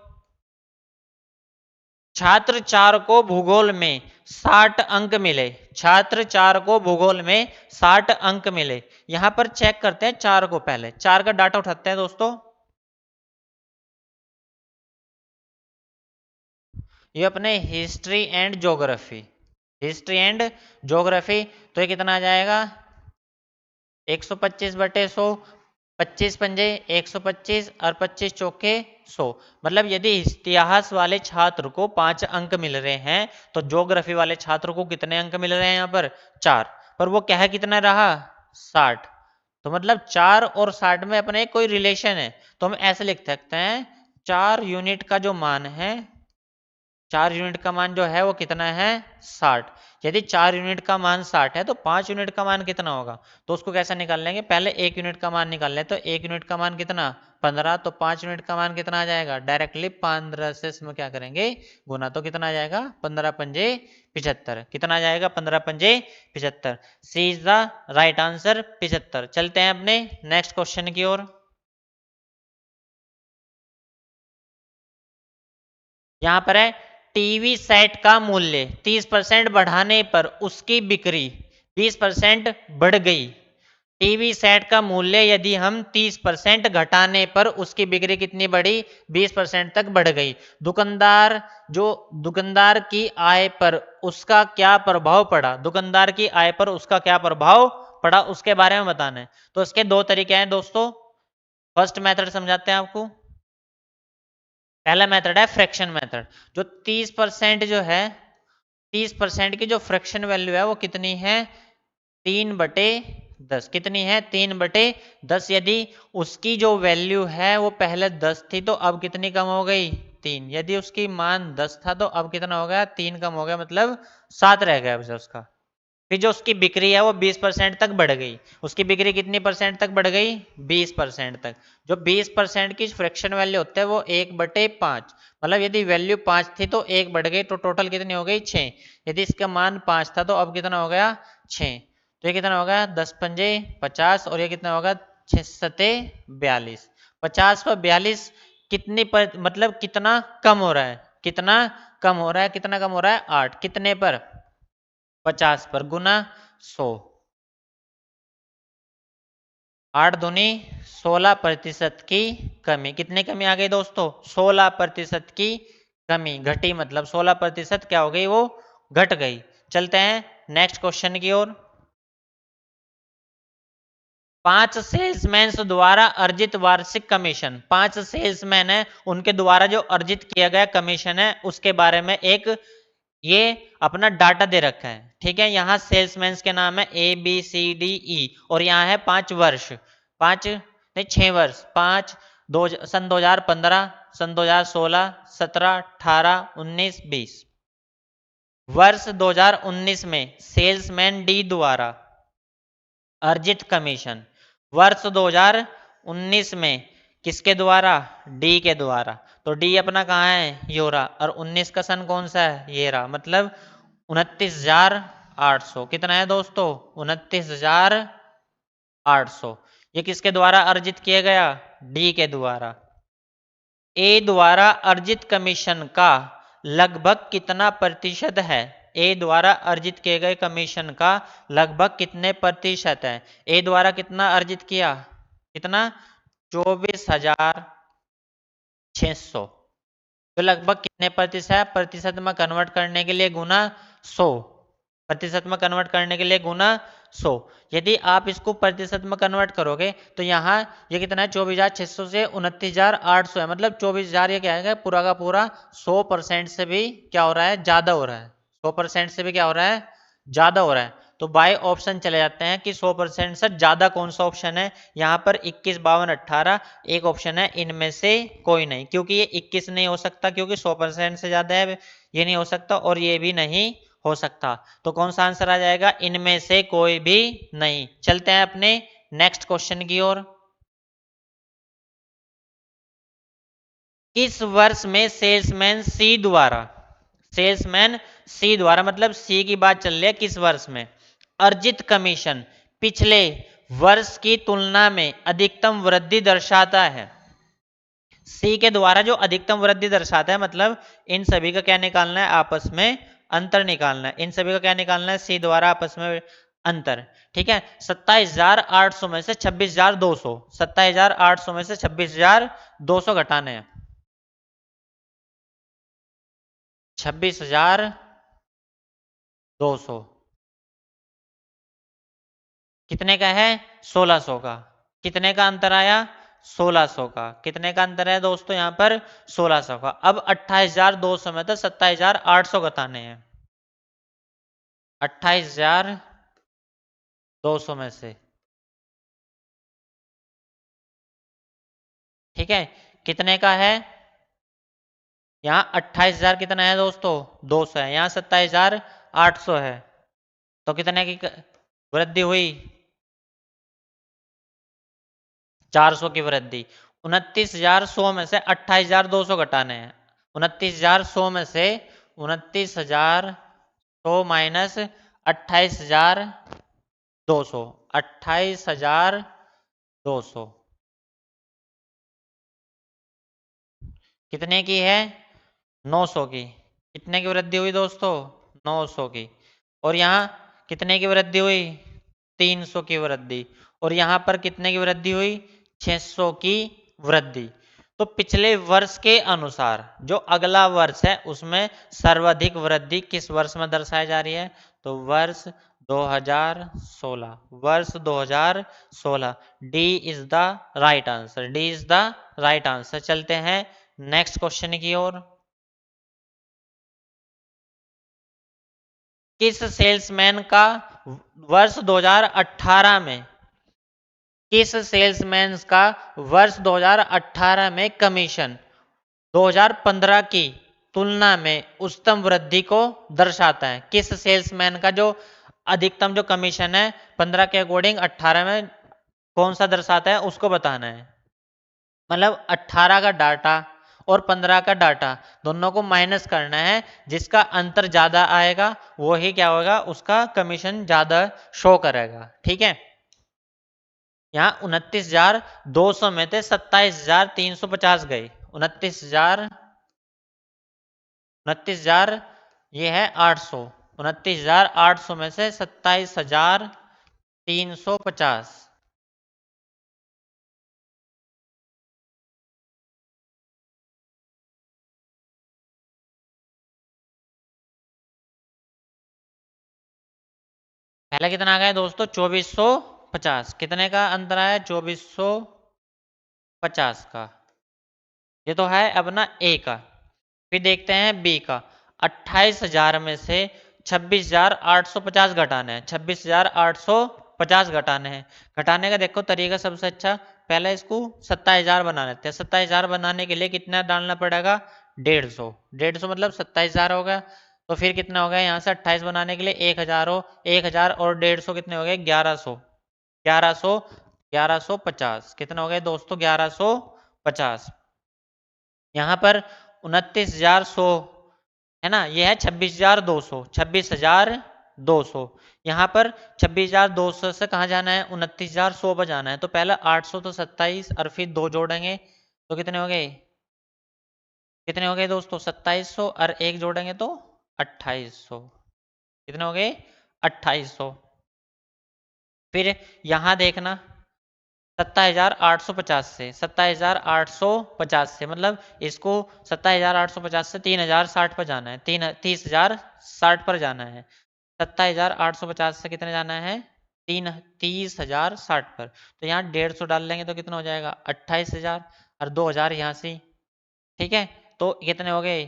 C: छात्र 4 को भूगोल में 60 अंक मिले। छात्र 4 को भूगोल में 60 अंक मिले। यहां पर चेक करते हैं 4 को, पहले 4 का डाटा उठाते हैं दोस्तों। ये अपने history and geography, history and geography. तो ये कितना आ जाएगा 125/100, 25 पंजे 125 और 25 चौके 100। मतलब यदि इतिहास वाले छात्र को 5 अंक मिल रहे हैं तो ज्योग्राफी वाले छात्र को कितने अंक मिल रहे हैं यहाँ पर 4। पर वो क्या है कितना रहा 60। तो मतलब 4 और 60 में अपने कोई रिलेशन है। तो हम ऐसे लिख सकते हैं 4 यूनिट का जो मान है, 4 यूनिट का मान जो है वो कितना है 60। यदि 4 यूनिट का मान 60 है तो 5 यूनिट का मान कितना होगा। तो उसको कैसे निकाल लेंगे, पहले 1 यूनिट का मान निकाल लें। तो 1 यूनिट का मान कितना 15। तो 5 यूनिट का मान कितना आ जाएगा, डायरेक्टली 15 से इसमें क्या करेंगे गुना। तो कितना आ जाएगा 15 पंजे 75। कितना आ जाएगा 15 पंजे 75। सी इज द राइट आंसर 75। चलते हैं अपने नेक्स्ट क्वेश्चन की ओर। यहां पर है टीवी सेट का मूल्य 30% बढ़ाने पर उसकी बिक्री 20% बढ़ गई। टीवी सेट का मूल्य यदि हम 30% घटाने पर उसकी बिक्री कितनी बढ़ी 20% तक बढ़ गई। दुकानदार की आय पर उसका क्या प्रभाव पड़ा। दुकानदार की आय पर उसका क्या प्रभाव पड़ा उसके बारे में बताना है। तो इसके 2 तरीके हैं दोस्तों। फर्स्ट मेथड समझाते हैं आपको। पहला मेथड है फ्रैक्शन मेथड। जो 30% जो है 30% की जो फ्रैक्शन वैल्यू है वो कितनी है 3/10। कितनी है 3/10। यदि उसकी जो वैल्यू है वो पहले 10 थी तो अब कितनी कम हो गई 3। यदि उसकी मान 10 था तो अब कितना हो गया 3 कम हो गया, मतलब 7 रह गया उसका। फिर जो उसकी बिक्री है वो 20% तक बढ़ गई। उसकी बिक्री कितनी परसेंट तक बढ़ गई 20% तक। जो 20% की फ्रैक्शन वैल्यू होता है वो 1/5। मतलब यदि वैल्यू 5 थी तो 1 बढ़ गई तो टोटल कितनी हो गई 6। यदि इसका मान 5 था तो अब कितना हो गया 6। तो ये कितना हो गया 10 पंजे 50 और ये कितना होगा 6 सते 42। 50 पर 42 कितनी पर, मतलब कितना कम हो रहा है, कितना कम हो रहा है, कितना कम हो रहा है 8। कितने पर 50 पर गुना 100। 8 दूनी 16% की कमी। कितनी कमी आ गई दोस्तों 16% की कमी घटी। मतलब 16% क्या हो गई वो घट गई। चलते हैं नेक्स्ट क्वेश्चन की ओर। 5 सेल्समैन द्वारा अर्जित वार्षिक कमीशन। 5 सेल्समैन है उनके द्वारा जो अर्जित किया गया कमीशन है उसके बारे में एक ये अपना डाटा दे रखा है। ठीक है, यहाँ सेल्समैन के नाम है ABCDE और यहाँ है 5 वर्ष, 5 नहीं 6 वर्ष। सन 2015, सन 2016, 17, 18, 19, 20। वर्ष 2019 में सेल्समैन डी द्वारा अर्जित कमीशन। वर्ष 2019 में किसके द्वारा डी के द्वारा। तो डी अपना कहाँ है ये रहा और 19 का सन कौन सा है ये रहा, मतलब 29,800। कितना है दोस्तों 29,800। ये किसके द्वारा अर्जित किया गया डी के द्वारा। ए द्वारा अर्जित कमीशन का लगभग कितना प्रतिशत है। ए द्वारा अर्जित किए गए कमीशन का लगभग कितने प्रतिशत है। ए द्वारा कितना अर्जित किया, कितना 24,600। तो लगभग कितने प्रतिशत है, प्रतिशत में कन्वर्ट करने के लिए गुना 100। प्रतिशत में कन्वर्ट करने के लिए गुना 100। यदि आप इसको प्रतिशत में कन्वर्ट करोगे तो यहाँ ये कितना है 24,600 से 29,800 है। मतलब 24,000 ये क्या है पूरा का पूरा 100% से भी क्या हो रहा है ज़्यादा हो रहा है। 100% से भी क्या हो रहा है ज़्यादा हो रहा है। तो बाय ऑप्शन चले जाते हैं कि 100% से ज़्यादा कौन सा ऑप्शन है। यहाँ पर 21, 52, 18 एक ऑप्शन है, इनमें से कोई नहीं, क्योंकि ये 21 नहीं हो सकता क्योंकि 100% से ज़्यादा है, ये नहीं हो सकता और ये भी नहीं हो सकता। तो कौन सा आंसर आ जाएगा? इनमें से कोई भी नहीं। चलते हैं अपने नेक्स्ट क्वेश्चन की ओर। किस वर्ष में सेल्समैन सी द्वारा मतलब सी की बात चल रही है, किस वर्ष में अर्जित कमीशन पिछले वर्ष की तुलना में अधिकतम वृद्धि दर्शाता है? सी के द्वारा जो अधिकतम वृद्धि दर्शाता है, मतलब इन सभी का क्या निकालना है? आपस में अंतर निकालना है। इन सभी का क्या निकालना है? सी द्वारा आपस में अंतर। ठीक है, 27,800 में से 26,200, 27,800 में से 26,200 घटाने हैं। 26,200 कितने का है? 1600 का। कितने का अंतर आया? 1600 का। कितने का अंतर है दोस्तों यहाँ पर? 1600 का। अब 28,200 में तो 27,800 घटाने हैं। 28,200 में से, ठीक है, कितने का है? यहाँ 28,000 कितना है दोस्तों? 200 है। यहाँ 27,800 है। तो कितने की वृद्धि हुई? 400 की वृद्धि। 29,100 में से 28,200 घटाने हैं। 29,100 में से 29,100 माइनस 28,200, 28,200 कितने की है? 900 की। कितने की वृद्धि हुई दोस्तों? 900 की। और यहाँ कितने की वृद्धि हुई? 300 की वृद्धि। और यहाँ पर कितने की वृद्धि हुई? 600 की वृद्धि। तो पिछले वर्ष के अनुसार जो अगला वर्ष है उसमें सर्वाधिक वृद्धि किस वर्ष में दर्शाई जा रही है? तो वर्ष 2016, वर्ष 2016। D is the right answer, D is the right answer. चलते हैं नेक्स्ट क्वेश्चन की ओर। किस सेल्समैन का वर्ष 2018 में, किस सेल्समैन का वर्ष 2018 में कमीशन 2015 की तुलना में उच्चतम वृद्धि को दर्शाता है? किस सेल्समैन का जो अधिकतम जो कमीशन है 15 के अकॉर्डिंग 18 में कौन सा दर्शाता है उसको बताना है। मतलब 18 का डाटा और 15 का डाटा दोनों को माइनस करना है। जिसका अंतर ज्यादा आएगा वो ही क्या होगा? उसका कमीशन ज्यादा शो करेगा। ठीक है, यहाँ 29,200 में थे 27,350 गए। 29,000 ये है 800। 29,800 में से 27,350, पहले कितना आ गया दोस्तों? 2450। कितने का अंतर आया? 2450 का। ये तो है अपना ए का। फिर देखते हैं बी का। 28,000 में से 26,850 घटाने हैं। 26,850 घटाने हैं। घटाने का देखो तरीका सबसे अच्छा, पहले इसको 27,000 बना लेते हैं। 27,000 बनाने के लिए कितना डालना पड़ेगा? 150। 150 मतलब 27,000 हो गया। तो फिर कितना हो गया? यहाँ से 28 बनाने के लिए 1,000 हो, 1,000 और 150 कितने हो गए? 1100। 1100, 1150 कितना हो गया दोस्तों? 1150। यहाँ पर 29,100 है ना, ये है 26,200, 26,200। यहाँ पर 26,200 से कहाँ जाना है? 29,100 पर जाना है। तो पहले 800 तो 27 और फिर 2 जोड़ेंगे तो कितने हो गए? कितने हो गए दोस्तों? 2700 और 1 जोड़ेंगे तो 2800। कितने हो गए? 2800। फिर यहाँ देखना 27,850 से, 27,850 से मतलब इसको 27,850 से 3,060 पर जाना है। 30,060 पर जाना है। 27,850 से कितने जाना है? 30,060 पर। तो यहाँ 150 डाल लेंगे तो कितना हो जाएगा? 28,000 और 2,000 यहाँ से। ठीक है, तो कितने हो गए?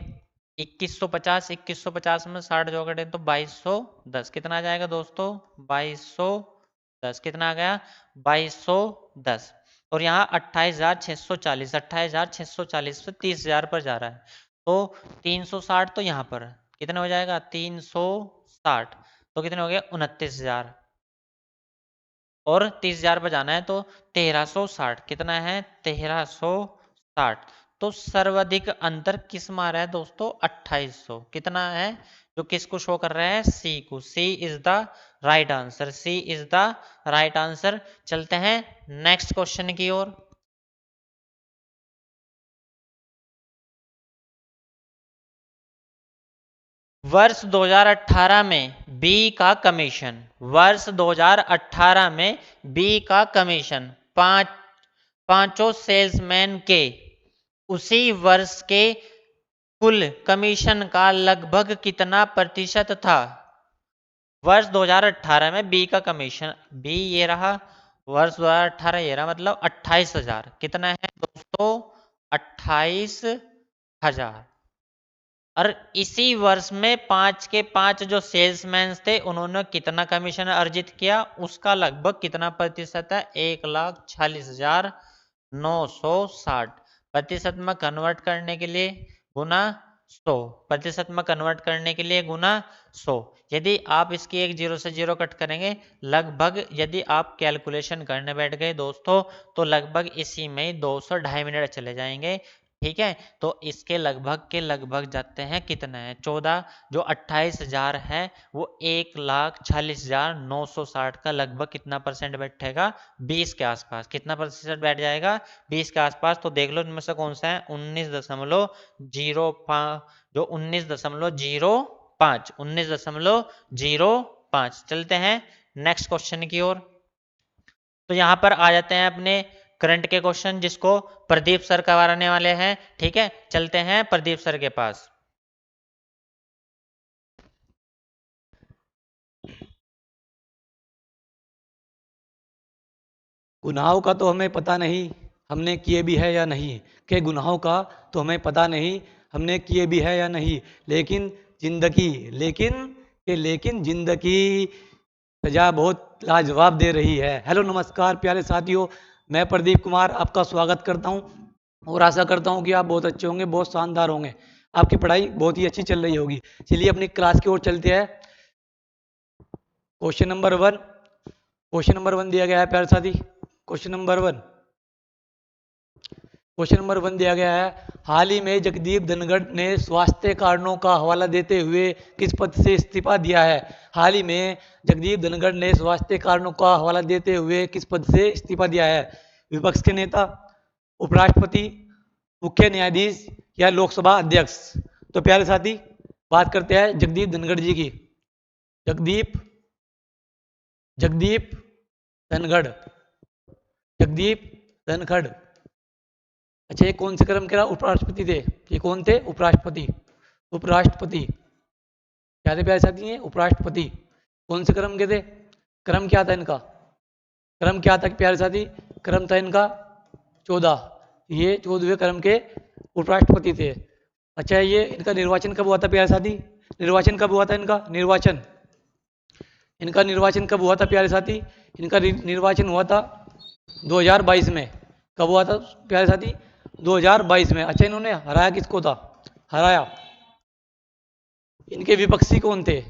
C: 2150। 2150 में 60 जोड़े तो 2210। कितना आ जाएगा दोस्तों? 2210। कितना आ गया? 2210। और यहाँ 28,640, 28,640 से 30,000 पर जा रहा है। तो 360 तो यहाँ पर कितना हो जाएगा? 360 60, तो कितने हो गए 29,000, और 30,000 पर जाना है तो 1360, कितना है 1360। तो सर्वाधिक अंतर किस में आ रहा है दोस्तों 2800, कितना है जो किसको शो कर रहा है सी को, C is the right answer, C is the right answer. चलते हैं नेक्स्ट क्वेश्चन की ओर। वर्ष 2018 में बी का कमीशन, वर्ष 2018 में बी का कमीशन पांचों सेल्समैन के उसी वर्ष के कुल कमीशन का लगभग कितना प्रतिशत था। वर्ष 2018 में बी का कमीशन, बी ये रहा, वर्ष 2018 ये रहा, मतलब 28,000, कितना है दोस्तों 28,000। और इसी वर्ष में पांच के पांच जो सेल्समैन थे उन्होंने कितना कमीशन अर्जित किया, उसका लगभग कितना प्रतिशत है 1,46,960। प्रतिशत में कन्वर्ट करने के लिए गुना 100, प्रतिशत में कन्वर्ट करने के लिए गुना 100। यदि आप इसकी एक जीरो से जीरो कट करेंगे, लगभग यदि आप कैलकुलेशन करने बैठ गए दोस्तों तो लगभग इसी में 200-2.5 मिनट चले जाएंगे। ठीक है, तो इसके लगभग जाते हैं कितना है 14, जो 28,000 है वो 1,46,960 का लगभग कितना परसेंट बैठेगा 20 के आसपास, कितना प्रतिशत बैठ जाएगा 20 के आसपास। तो देख लो इनमें से कौन सा है 19.05, जो 19.05। चलते हैं नेक्स्ट क्वेश्चन की ओर। तो यहां पर आ जाते हैं अपने करंट के क्वेश्चन, जिसको प्रदीप सर करवाने वाले हैं। ठीक है, चलते हैं प्रदीप सर के पास।
D: गुनाहों का तो हमें पता नहीं हमने किए भी है या नहीं, के गुनाहों का तो हमें पता नहीं हमने किए भी है या नहीं, लेकिन जिंदगी लेकिन जिंदगी सजा बहुत लाजवाब दे रही है। हेलो नमस्कार प्यारे साथियों, मैं प्रदीप कुमार आपका स्वागत करता हूं और आशा करता हूं कि आप बहुत अच्छे होंगे, बहुत शानदार होंगे, आपकी पढ़ाई बहुत ही अच्छी चल रही होगी। चलिए अपनी क्लास की ओर चलते हैं। क्वेश्चन नंबर वन दिया गया है प्यारे साथी। क्वेश्चन नंबर वन दिया गया है, हाल ही में जगदीप धनखड़ ने स्वास्थ्य कारणों का हवाला देते हुए किस पद से इस्तीफा दिया है। हाल ही में जगदीप धनखड़ ने स्वास्थ्य कारणों का हवाला देते हुए किस पद से इस्तीफा दिया है। विपक्ष के नेता, उपराष्ट्रपति, मुख्य न्यायाधीश या लोकसभा अध्यक्ष। तो प्यारे साथी बात करते हैं जगदीप धनखड़ जी की। जगदीप धनखड़। अच्छा, ये कौन से क्रम के उपराष्ट्रपति थे? ये कौन थे? उपराष्ट्रपति क्या थे प्यारे साथी? ये उपराष्ट्रपति कौन से क्रम के थे? क्रम क्या था इनका? क्रम क्या था प्यारे साथी? क्रम था इनका 14। ये 14वें क्रम के उपराष्ट्रपति थे। अच्छा, ये इनका निर्वाचन कब हुआ था प्यारे साथी? निर्वाचन कब हुआ था इनका? इनका निर्वाचन कब हुआ था प्यारे साथी? इनका निर्वाचन हुआ था 2022 में। कब हुआ था प्यारे साथी? 2022 में। अच्छा, इन्होंने हराया किसको था? हराया, इनके विपक्षी कौन थे?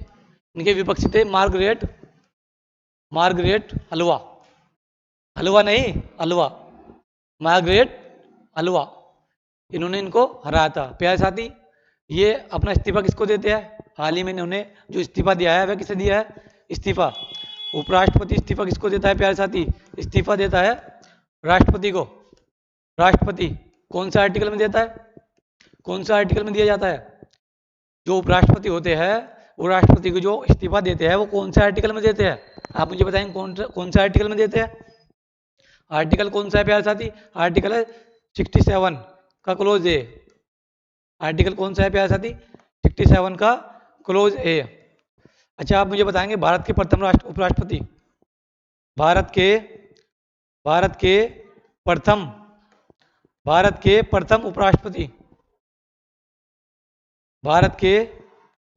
D: इनके विपक्षी थे मार्गरेट मार्गरेट हलवा। इन्होंने इनको हराया था प्यारे साथी। ये अपना इस्तीफा किसको देते हैं? हाल ही में इन्होंने जो इस्तीफा दिया है वह किसे दिया है? इस्तीफा उपराष्ट्रपति इस्तीफा किसको देता है प्यारे साथी? इस्तीफा देता है राष्ट्रपति को। राष्ट्रपति कौन सा आर्टिकल में देता है? कौन सा आर्टिकल में दिया जाता है? जो उपराष्ट्रपति होते हैं वो राष्ट्रपति को जो इस्तीफा देते हैं वो कौन से आर्टिकल में देते हैं? आप मुझे बताएंगे कौन सा आर्टिकल में देते हैं? आर्टिकल कौन सा है प्यारे साथी? आर्टिकल है 67 का क्लोज ए। आर्टिकल कौन सा है प्यारे साथी? 67 का क्लोज ए। अच्छा, आप मुझे बताएंगे भारत के प्रथम उपराष्ट्रपति, भारत के प्रथम उपराष्ट्रपति, भारत के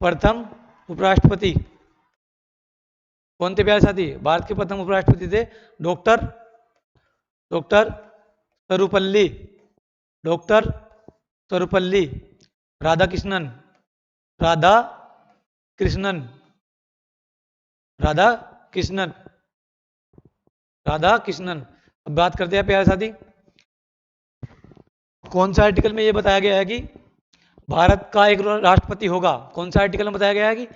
D: प्रथम उपराष्ट्रपति कौन थे प्यारे साथी? भारत के प्रथम उपराष्ट्रपति थे डॉक्टर सर्वपल्ली राधाकृष्णन राधा कृष्णन। राधा कृष्णन। अब बात करते हैं प्यारे साथी, कौन सा आर्टिकल में ये बताया गया है कि भारत का एक राष्ट्रपति होगा? कौन सा आर्टिकल में बताया गया है कि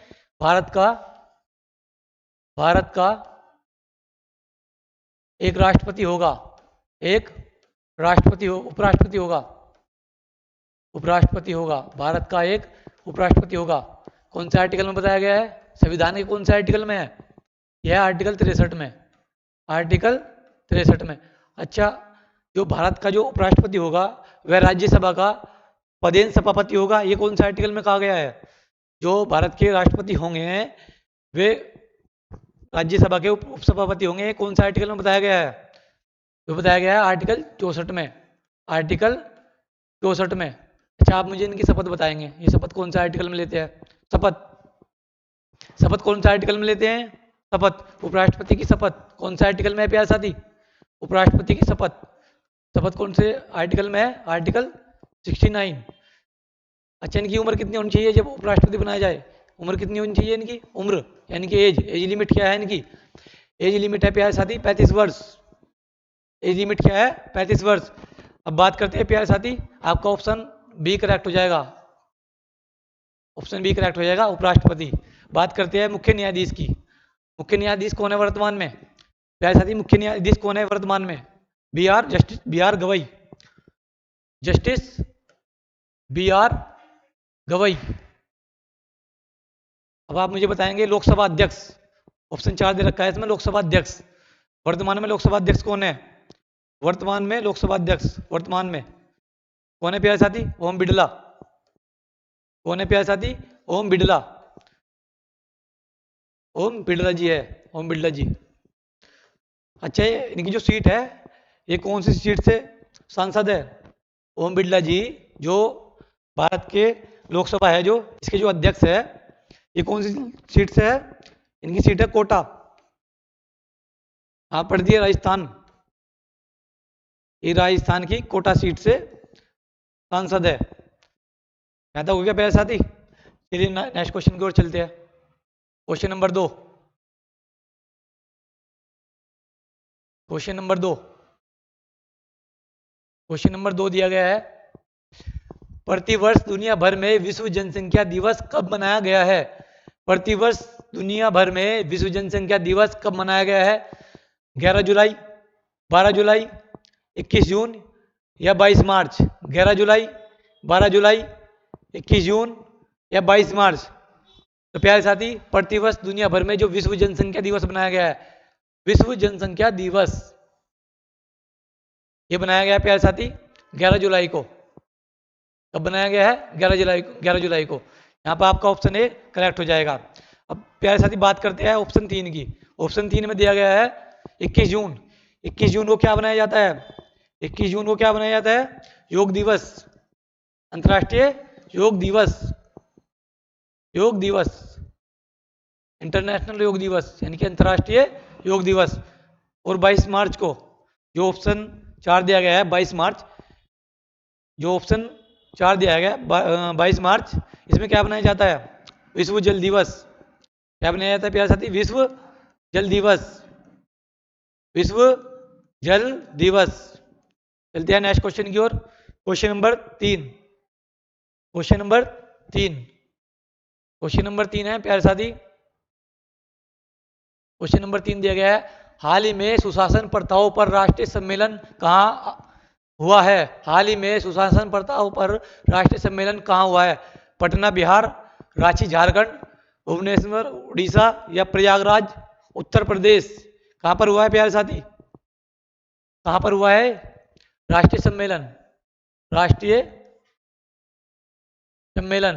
D: भारत का एक राष्ट्रपति होगा, एक राष्ट्रपति हो, उपराष्ट्रपति होगा, उपराष्ट्रपति होगा, भारत का एक उपराष्ट्रपति होगा। कौन से आर्टिकल में बताया गया है? संविधान के कौन से आर्टिकल में है? यह आर्टिकल 63 में, आर्टिकल 63 में। अच्छा, जो भारत का जो उपराष्ट्रपति होगा वह राज्यसभा का पदेन सभापति होगा, ये कौन से आर्टिकल में कहा गया है? जो भारत के राष्ट्रपति होंगे वे राज्यसभा के उपसभापति होंगे, कौन सा आर्टिकल में बताया गया है? तो बताया गया है आर्टिकल 64 में, आर्टिकल 64 में। अच्छा, आप मुझे इनकी शपथ बताएंगे, ये शपथ कौन सा आर्टिकल में लेते हैं? शपथ कौन सा आर्टिकल में लेते हैं? शपथ, उपराष्ट्रपति की शपथ कौन सा आर्टिकल में है प्यारे साथी? उपराष्ट्रपति की शपथ कौन से आर्टिकल में है? आर्टिकल 69। अच्छा, इनकी उम्र कितनी होनी चाहिए जब उपराष्ट्रपति बनाया जाए? उम्र कितनी होनी चाहिए इनकी? उम्र यानी कि एज लिमिट क्या है इनकी? एज लिमिट है प्यारे साथी 35 वर्ष। एज लिमिट क्या है? 35 वर्ष। अब बात करते हैं प्यारे साथी, आपका ऑप्शन बी करेक्ट हो जाएगा, ऑप्शन बी करेक्ट हो जाएगा, उपराष्ट्रपति। बात करते हैं मुख्य न्यायाधीश की। मुख्य न्यायाधीश कौन है वर्तमान में प्यारे साथी? मुख्य न्यायाधीश कौन है वर्तमान में? Justice B R Gavai, justice B R Gavai. अब आप मुझे बताएंगे लोकसभा अध्यक्ष, ऑप्शन 4 दे रखा है इसमें, लोकसभा अध्यक्ष। वर्तमान में लोकसभा अध्यक्ष कौन है? वर्तमान में लोकसभा अध्यक्ष वर्तमान में कौन है प्यारे साथी? ओम बिड़ला। कौन है प्यारे साथी? ओम बिड़ला। ओम बिड़ला जी है, ओम बिड़ला जी। अच्छा, इनकी जो सीट है ये कौन सी सीट से सांसद है? ओम बिड़ला जी जो भारत के लोकसभा है, जो इसके जो अध्यक्ष है, ये कौन सी सीट से है? इनकी सीट है कोटा। आप पढ़ दिए राजस्थान, ये राजस्थान की कोटा सीट से सांसद है। पैदा हो गया प्यारे साथी। चलिए नेक्स्ट क्वेश्चन की ओर चलते हैं। Question number 2, question number 2, question number 2 दिया गया है, प्रतिवर्ष दुनिया भर में विश्व जनसंख्या दिवस कब मनाया गया है? प्रतिवर्ष दुनिया भर में विश्व जनसंख्या दिवस कब मनाया गया है? 11 जुलाई, 12 जुलाई, 21 जून या 22 मार्च? 11 जुलाई, 12 जुलाई, 21 जून या 22 मार्च? तो प्यारे साथी, प्रतिवर्ष दुनिया भर में जो विश्व जनसंख्या दिवस बनाया गया है, विश्व जनसंख्या दिवस, ये बनाया गया है प्यारे साथी 11 जुलाई को। कब बनाया गया है? 11 जुलाई को, 11 जुलाई को। यहाँ पर आपका ऑप्शन ए करेक्ट हो जाएगा। अब प्यारे साथी बात करते हैं ऑप्शन 3 की। ऑप्शन 3 में दिया गया है 21 जून। 21 जून को क्या बनाया जाता है? 21 जून को क्या बनाया जाता है? योग दिवस, अंतर्राष्ट्रीय योग दिवस, योग दिवस, इंटरनेशनल योग दिवस यानी कि अंतर्राष्ट्रीय योग दिवस। और 22 मार्च को, जो ऑप्शन 4 दिया गया है 22 मार्च, जो ऑप्शन 4 दिया गया 22 मार्च, इसमें क्या बनाया जाता है? विश्व जल दिवस। क्या बनाया जाता है प्यारे साथी? विश्व जल दिवस, विश्व जल दिवस। चलते हैं नेक्स्ट क्वेश्चन की ओर। Question number 3, question number 3, question number 3 है प्यारे साथी, क्वेश्चन नंबर 3 दिया गया है, हाल ही में सुशासन प्रथाओं पर राष्ट्रीय सम्मेलन कहाँ हुआ है? हाल ही में सुशासन प्रथाओं पर राष्ट्रीय सम्मेलन कहाँ हुआ है? पटना बिहार, रांची झारखंड, भुवनेश्वर उड़ीसा या प्रयागराज उत्तर प्रदेश? कहाँ पर हुआ है प्यारे साथी? कहाँ पर हुआ है राष्ट्रीय सम्मेलन? राष्ट्रीय सम्मेलन,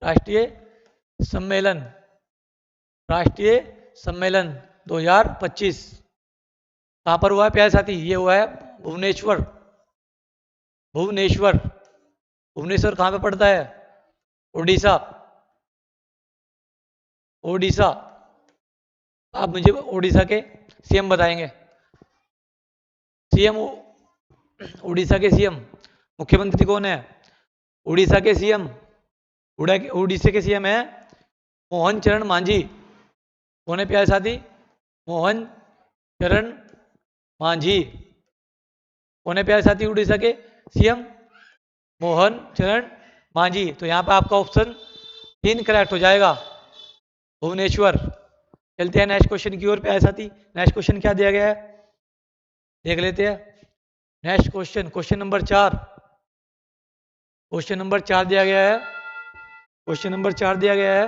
D: राष्ट्रीय सम्मेलन, राष्ट्रीय सम्मेलन 2025 कहाँ पर हुआ है प्यारे साथी? ये हुआ है भुवनेश्वर। भुवनेश्वर, भुवनेश्वर कहाँ पे पड़ता है? उड़ीसा, ओडिशा। आप मुझे उड़ीसा के सीएम बताएंगे। सीएम, उड़ीसा के सीएम, मुख्यमंत्री कौन है? उड़ीसा के सीएम, उड़ीसा के सीएम है मोहन चरण मांझी। कौन है प्यारे साथी? मोहन चरण मांझी। कौन है प्यारे साथी उड़ीसा के सीएम? मोहन चरण मांझी। तो यहाँ पे आपका ऑप्शन 3 करेक्ट हो जाएगा, भुवनेश्वर। चलते हैं नेक्स्ट क्वेश्चन की ओर प्यारे साथी। नेक्स्ट क्वेश्चन क्या दिया गया है देख लेते हैं। Next question, question number 4। Question number 4 दिया गया है। क्वेश्चन नंबर 4 दिया गया है,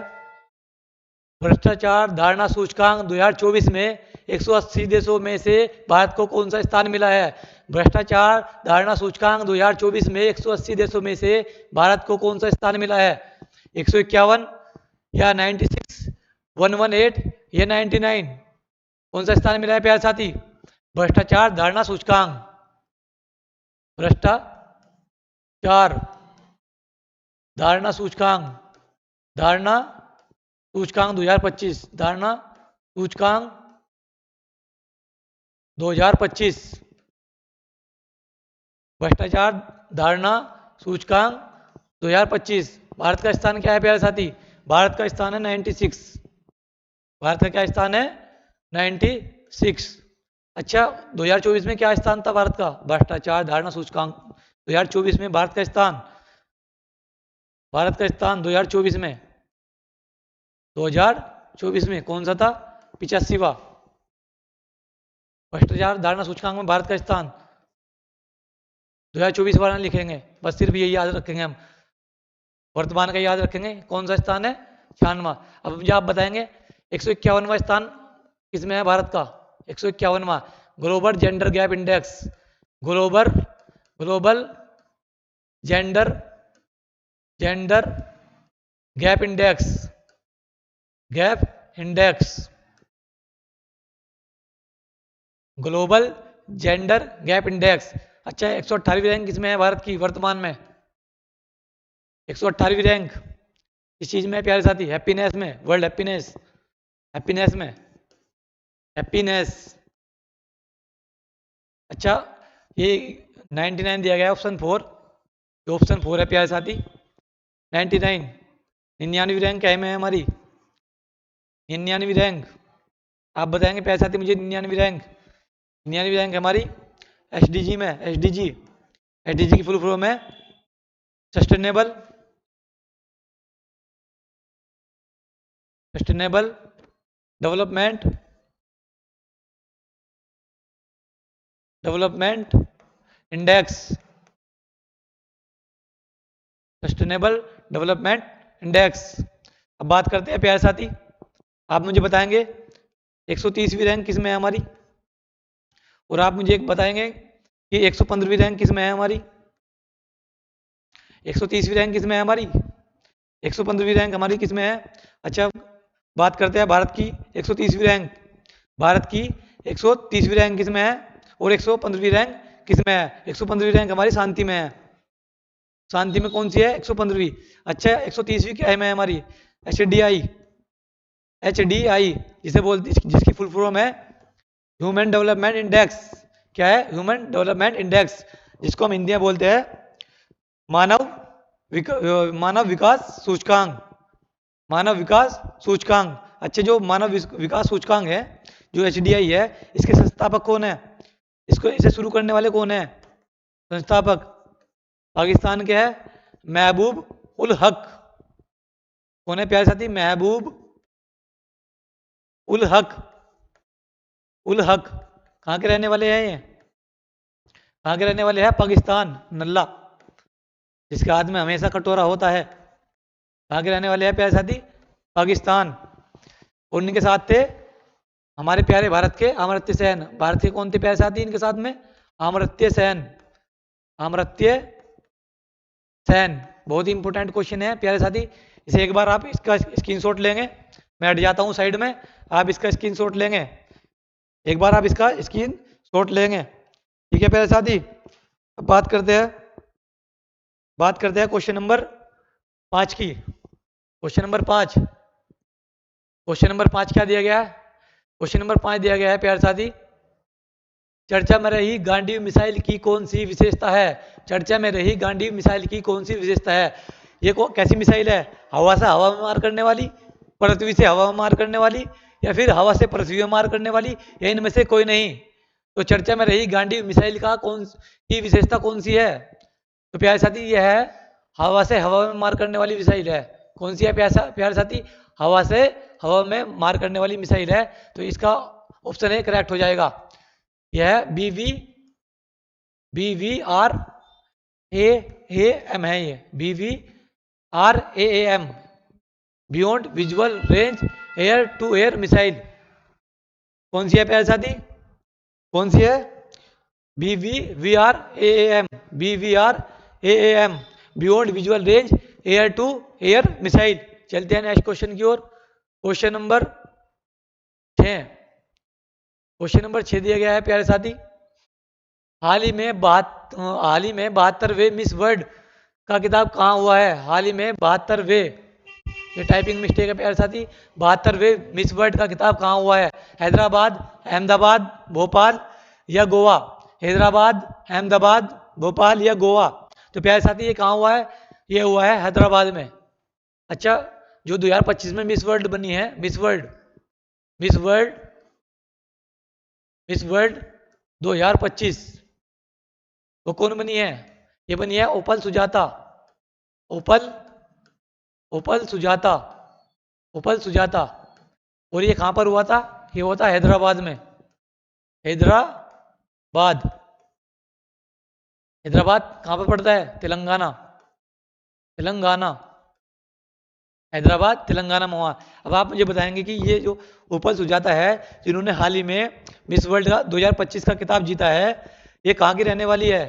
D: भ्रष्टाचार धारणा सूचकांक 2024 में 180 देशों में से भारत को कौन सा स्थान मिला है? भ्रष्टाचार धारणा सूचकांक 2024 में 180 देशों में से भारत को कौन सा स्थान मिला है? 151 या 96, 118 या 99? कौन सा स्थान मिला है प्यारे साथी? भ्रष्टाचार धारणा सूचकांक, भ्रष्टाचार धारणा सूचकांक, धारणा सूचकांक 2025, धारणा सूचकांक 2025, भ्रष्टाचार धारणा सूचकांक 2025। भारत का स्थान क्या है प्यारे साथी? भारत का स्थान है 96। भारत का क्या स्थान है? 96। अच्छा, 2024 में क्या स्थान था भारत का? भ्रष्टाचार धारणा सूचकांक 2024 में भारत का स्थान, भारत का स्थान 2024 में, 2024 में कौन सा था? 85वां। भ्रष्टाचार धारणा सूचकांक में भारत का स्थान 2024 वाला लिखेंगे, बस सिर्फ यही याद रखेंगे हम, वर्तमान का याद रखेंगे। कौन सा स्थान है? 96वां। अब मुझे आप बताएंगे 151वां स्थान किसमें है भारत का? 151वां global gender gap index, global gender gap index, global gender gap index. अच्छा, 118वीं रैंक किसमें है भारत की वर्तमान में? 118वीं रैंक इस चीज में प्यारे साथी? हैप्पीनेस में, वर्ल्ड हैप्पीनेस में, हैप्पीनेस। अच्छा, ये 99 दिया गया है, ऑप्शन 4। ये ऑप्शन 4 है प्यारे साथी, 99। 99वीं रैंक क्या है में हमारी? 99वीं रैंक आप बताएंगे प्यारे साथी मुझे? 99वीं रैंक, 99वीं रैंक हमारी एसडीजी में। एसडीजी की फुल फॉर्म है sustainable development index, sustainable development index. अब बात करते हैं प्यारे साथी, आप मुझे बताएंगे 130वीं रैंक किस में है हमारी, और आप मुझे एक बताएंगे कि 115वीं रैंक किस में है हमारी। 130वीं रैंक किस में है हमारी? 115वीं रैंक हमारी किस में है? अच्छा, बात करते हैं भारत की 130वीं रैंक। भारत की 130वीं रैंक किस में है और 115वीं रैंक किस में है? 115वीं रैंक हमारी शांति में है। शांति में कौन सी है? 115वीं। अच्छा, 130वीं क्या में है हमारी? HDI जिसे बोलते, जिसकी फुल फॉर्म है ह्यूमन डेवलपमेंट इंडेक्स। क्या है? ह्यूमन डेवलपमेंट इंडेक्स, जिसको हम हिंदी में बोलते हैं मानव विकास सूचकांक, मानव विकास सूचकांक। अच्छा, जो मानव विकास सूचकांक है, जो HDI है, इसके संस्थापक कौन है? इसे शुरू करने वाले कौन है संस्थापक? पाकिस्तान के है महबूब उल हक। कौन है प्यारे साथी? महबूब उल हक। कहाँ के रहने वाले हैं ये? कहाँ के रहने वाले हैं? पाकिस्तान, नल्ला जिसके हाथ में हमेशा कटोरा होता है। कहाँ के रहने वाले हैं प्यारे साथी? पाकिस्तान। और इनके साथ थे हमारे प्यारे भारत के अमर्त्य सेन। भारत के कौन थे प्यारे साथी इनके साथ में? अमर्त्य सेन। बहुत ही इंपॉर्टेंट क्वेश्चन है प्यारे साथी, इसे एक बार आप इसका स्क्रीनशॉट लेंगे। मैं हट जाता हूँ साइड में, आप इसका स्क्रीनशॉट लेंगे, एक बार आप इसका स्क्रीनशॉट लेंगे, ठीक है प्यारे साथी। अब बात करते हैं क्वेश्चन नंबर 5 की। क्वेश्चन नंबर 5 क्या दिया गया है? क्वेश्चन नंबर 5 दिया गया है प्यारे साथी, चर्चा में रही गांडीव मिसाइल की कौन सी विशेषता है? चर्चा में रही गांडीव मिसाइल की कौन सी विशेषता है? ये कैसी मिसाइल है? हवा से हवा में मार करने वाली, पृथ्वी से हवा में मार करने वाली, या फिर हवा से पृथ्वी में मार करने वाली, या इनमें से कोई नहीं। तो चर्चा में रही गांडीव मिसाइल का कौन की विशेषता कौन सी है? तो प्यारे साथी यह है हवा से हवा में मार करने वाली मिसाइल है। कौन सी है प्यारे साथी? हवा से हवा में मार करने वाली मिसाइल है। तो इसका ऑप्शन ए करेक्ट हो जाएगा। यह BVRAAM है, ये BVRAAM beyond visual range air to air missile. कौन सी है प्यारे साथी? कौन सी है? BVRAAM beyond visual range air to air missile. चलते हैं नेक्स्ट क्वेश्चन की ओर। क्वेश्चन नंबर 6 दिया गया है प्यारे साथी। हाल ही में 72वें मिस वर्ल्ड का खिताब कहाँ हुआ है? हाल ही में 72वें, ये टाइपिंग मिस्टेक है प्यारे साथी, 72वें मिस वर्ल्ड का खिताब कहाँ हुआ है? हैदराबाद, अहमदाबाद, भोपाल या गोवा? हैदराबाद, अहमदाबाद, भोपाल या गोवा? तो प्यारे साथी ये कहाँ हुआ है? ये हुआ है हैदराबाद में। अच्छा, जो 2025 में मिस वर्ल्ड बनी है, मिस वर्ल्ड 2025, वो कौन बनी है? ये बनी है ओपल सुजाता। ओपल सुजाता। और ये कहाँ पर हुआ था? ये हुआ था हैदराबाद में। हैदराबाद कहाँ पर पड़ता है? तेलंगाना। हैदराबाद तेलंगाना में हुआ। अब आप मुझे बताएंगे कि ये जो ओपल सुजाता है, जिन्होंने हाल ही में मिस वर्ल्ड का 2025 का खिताब जीता है, ये कहाँ की रहने वाली है?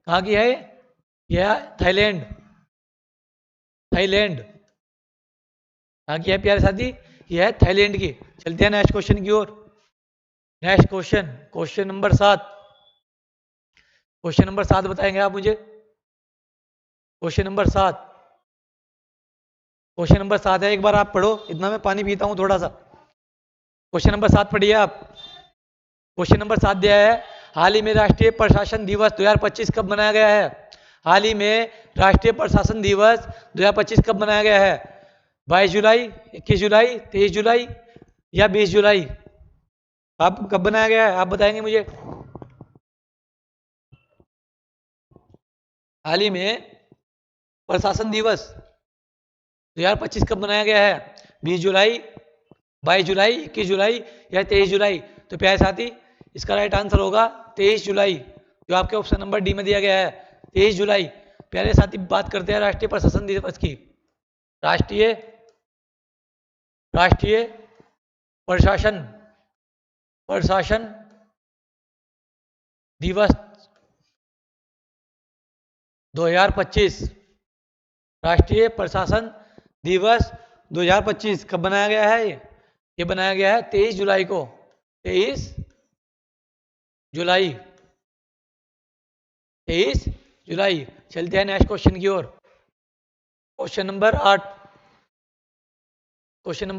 D: कहाँ की है? यह थाईलैंड। कहाँ की है प्यारे साथी? यह है थाईलैंड की। चलते हैं नेक्स्ट क्वेश्चन की ओर। नेक्स्ट क्वेश्चन नंबर 7 बताएंगे आप मुझे। क्वेश्चन नंबर 7 है, एक बार आप पढ़ो, इतना मैं पानी पीता हूं थोड़ा सा। क्वेश्चन नंबर 7 पढ़िए आप। क्वेश्चन नंबर 7 दिया है, हाल ही में राष्ट्रीय प्रशासन दिवस 2025 कब मनाया गया है? हाल ही में राष्ट्रीय प्रशासन दिवस 2025 कब मनाया गया है? 22 जुलाई, 21 जुलाई, 23 जुलाई या 20 जुलाई? आप कब बनाया गया है? आप बताएंगे मुझे। हाल ही में प्रशासन दिवस 2025 कब बनाया गया है? 20 जुलाई, 22 जुलाई, 21 जुलाई या 23 जुलाई? तो प्यारे साथी इसका राइट आंसर होगा 23 जुलाई, जो आपके ऑप्शन नंबर डी में दिया गया है, 23 जुलाई। प्यारे साथी बात करते हैं राष्ट्रीय प्रशासन दिवस की। राष्ट्रीय प्रशासन दिवस 2025, राष्ट्रीय प्रशासन दिवस 2025 कब बनाया गया है? ये बनाया गया है 23 जुलाई को। 23 जुलाई। चलते हैं नेक्स्ट क्वेश्चन की ओर। क्वेश्चन नंबर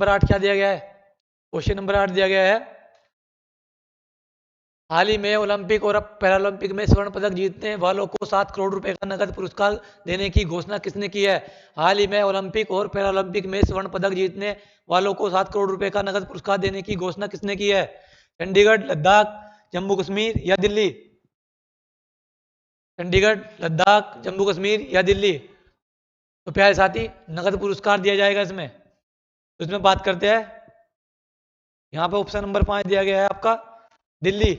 D: 8 क्या दिया गया है? क्वेश्चन नंबर 8 दिया गया है, हाल ही में ओलंपिक और पैरालंपिक में स्वर्ण पदक जीतने वालों को 7 करोड़ रुपए का नगद पुरस्कार देने की घोषणा किसने की है? हाल ही में ओलंपिक और पैरालंपिक में स्वर्ण पदक जीतने वालों को 7 करोड़ रुपए का नगद पुरस्कार देने की घोषणा किसने की है? चंडीगढ़, लद्दाख, जम्मू कश्मीर या दिल्ली? चंडीगढ़, लद्दाख, जम्मू कश्मीर या दिल्ली? तो प्यारे साथी नगद पुरस्कार दिया जाएगा इसमें। तो इसमें बात करते हैं, यहाँ पे ऑप्शन नंबर 5 दिया गया है आपका दिल्ली,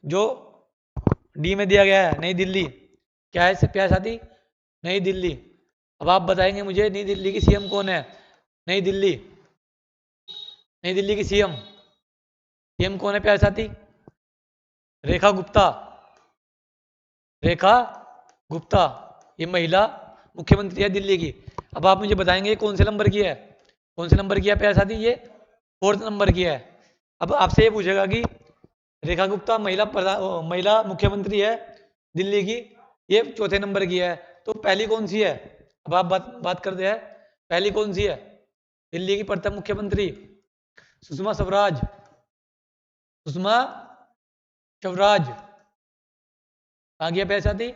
D: जो डी में दिया गया है, नई दिल्ली। क्या है प्यारे साथी? नई दिल्ली। अब आप बताएंगे मुझे नई दिल्ली की सीएम कौन है? नई दिल्ली की सीएम कौन है प्यारे साथी? रेखा गुप्ता, ये महिला मुख्यमंत्री है दिल्ली की। अब आप मुझे बताएंगे कौन से नंबर की है? कौन से नंबर की है प्यारे साथी? ये 4th नंबर की है। अब आपसे ये पूछेगा कि रेखा गुप्ता महिला मुख्यमंत्री है दिल्ली की, ये 4थे नंबर की है, तो पहली कौन सी है? अब आप बात करते हैं, पहली कौन सी है दिल्ली की प्रथम मुख्यमंत्री? सुषमा स्वराज। कहाँ गया प्यारे साथी?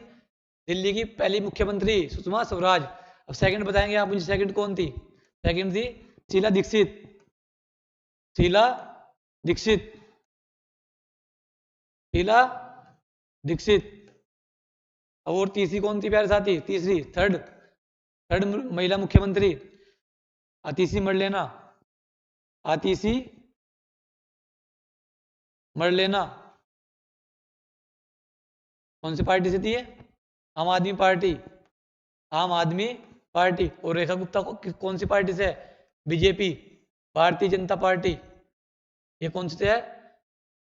D: दिल्ली की पहली मुख्यमंत्री सुषमा स्वराज। अब सेकंड बताएंगे आप मुझे, सेकंड कौन थी? सेकंड थी शीला दीक्षित, शीला दीक्षित। और तीसरी कौन सी प्यारे साथी? तीसरी, थर्ड थर्ड महिला मुख्यमंत्री आतिशी मरलेना, आतिशी मरलेना कौन सी पार्टी से थी ये? आम आदमी पार्टी, आम आदमी पार्टी। और रेखा गुप्ता कौन सी पार्टी से है? BJP, Bharatiya Janata party. ये कौन से है?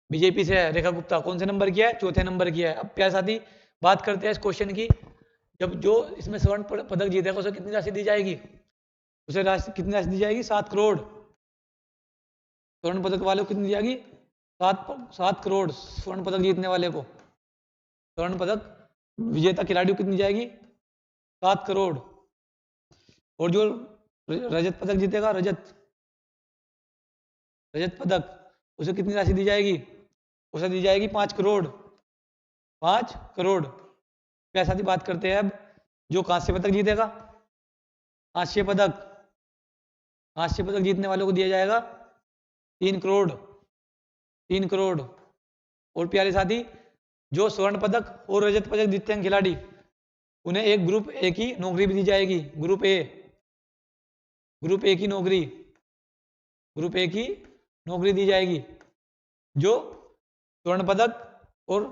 D: बीजेपी से है। रेखा गुप्ता कौन से नंबर की है? चौथे नंबर की है। अब प्यारे साथी बात करते हैं इस क्वेश्चन की। जब जो इसमें स्वर्ण पदक जीतेगा उसे कितनी राशि दी जाएगी? उसे राशि कितनी राशि दी जाएगी? 7 करोड़। स्वर्ण पदक वाले को कितनी दी जाएगी? 7 करोड़ स्वर्ण पदक जीतने वाले को। स्वर्ण पदक विजेता खिलाड़ी को कितनी जाएगी? 7 करोड़। और जो रजत पदक जीतेगा, रजत पदक, उसे कितनी राशि दी जाएगी? उसे दी जाएगी 5 करोड़। 5 करोड़। पैसा की बात करते हैं अब। जो कांस्य पदक जीतेगा, कांस्य पदक जीतने वालों को दिया जाएगा 3 करोड़। 3 करोड़। और प्यारे साथी, जो स्वर्ण पदक और रजत पदक जीतते हैं खिलाड़ी, उन्हें एक ग्रुप ए की नौकरी भी दी जाएगी। ग्रुप ए की नौकरी, ग्रुप ए की नौकरी दी जाएगी। जो स्वर्ण पदक और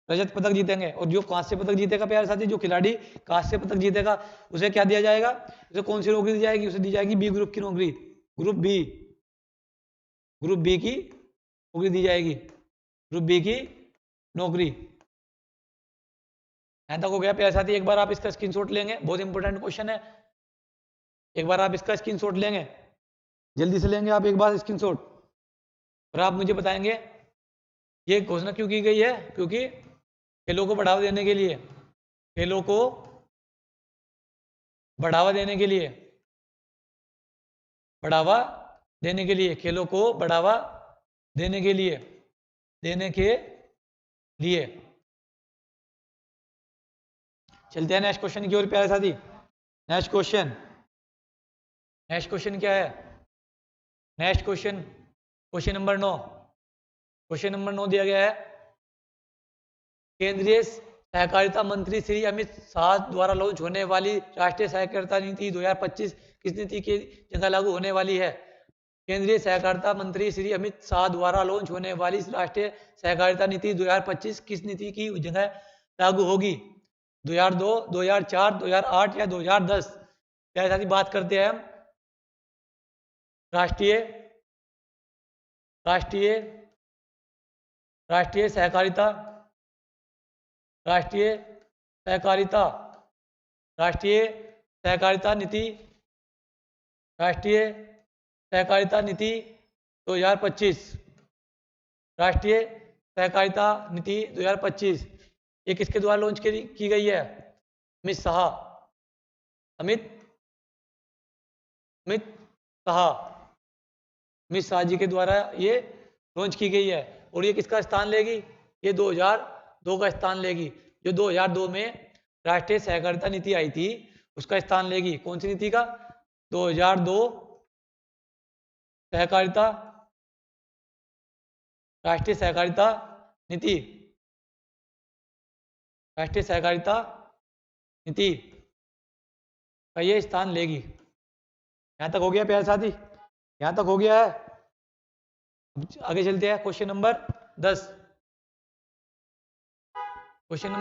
D: रजत पदक जीतेंगे। और जो कांस्य पदक जीतेगा प्यारे साथी, जो खिलाड़ी कांस्य पदक जीतेगा, उसे क्या दिया जाएगा? उसे कौन सी नौकरी दी जाएगी? उसे दी जाएगी बी ग्रुप की नौकरी। ग्रुप बी की नौकरी दी जाएगी। ग्रुप बी की नौकरी। यहां तक हो गया प्यारे साथी। एक बार आप इसका स्क्रीनशॉट लेंगे, बहुत इंपॉर्टेंट क्वेश्चन है। एक बार आप इसका स्क्रीनशॉट लेंगे, जल्दी से लेंगे आप एक बार स्क्रीनशॉट, और आप मुझे बताएंगे ये घोषणा क्यों की गई है? क्योंकि खेलों को बढ़ावा देने के लिए, खेलों को बढ़ावा देने के लिए, बढ़ावा देने के लिए, खेलों को बढ़ावा देने के लिए, चलते हैं नेक्स्ट क्वेश्चन की ओर प्यारे साथी। नेक्स्ट क्वेश्चन क्या है? Next question number 9। Question number 9 दिया गया है, केंद्रीय सहकारिता मंत्री श्री अमित शाह द्वारा लॉन्च होने वाली राष्ट्रीय सहकारिता नीति 2025 किस नीति की जगह लागू होने वाली है? केंद्रीय सहकारिता मंत्री श्री अमित शाह द्वारा लॉन्च होने वाली राष्ट्रीय सहकारिता नीति 2025 किस नीति की जगह लागू होगी? 2002, 2004, 2008 या 2010? क्या साथी बात करते हैं हम राष्ट्रीय सहकारिता नीति 2025। राष्ट्रीय सहकारिता नीति 2025 ये किसके द्वारा लॉन्च की गई है? अमित शाह जी के द्वारा ये लॉन्च की गई है। और ये किसका स्थान लेगी? ये 2002 का स्थान लेगी। जो 2002 में राष्ट्रीय सहकारिता नीति आई थी उसका स्थान लेगी। कौन सी नीति का? 2002 सहकारिता, राष्ट्रीय सहकारिता नीति, राष्ट्रीय सहकारिता नीति का ये स्थान लेगी। यहां तक हो गया प्यारे साथी? यहां तक हो गया है। आगे चलते हैं क्वेश्चन नंबर 10। क्वेश्चन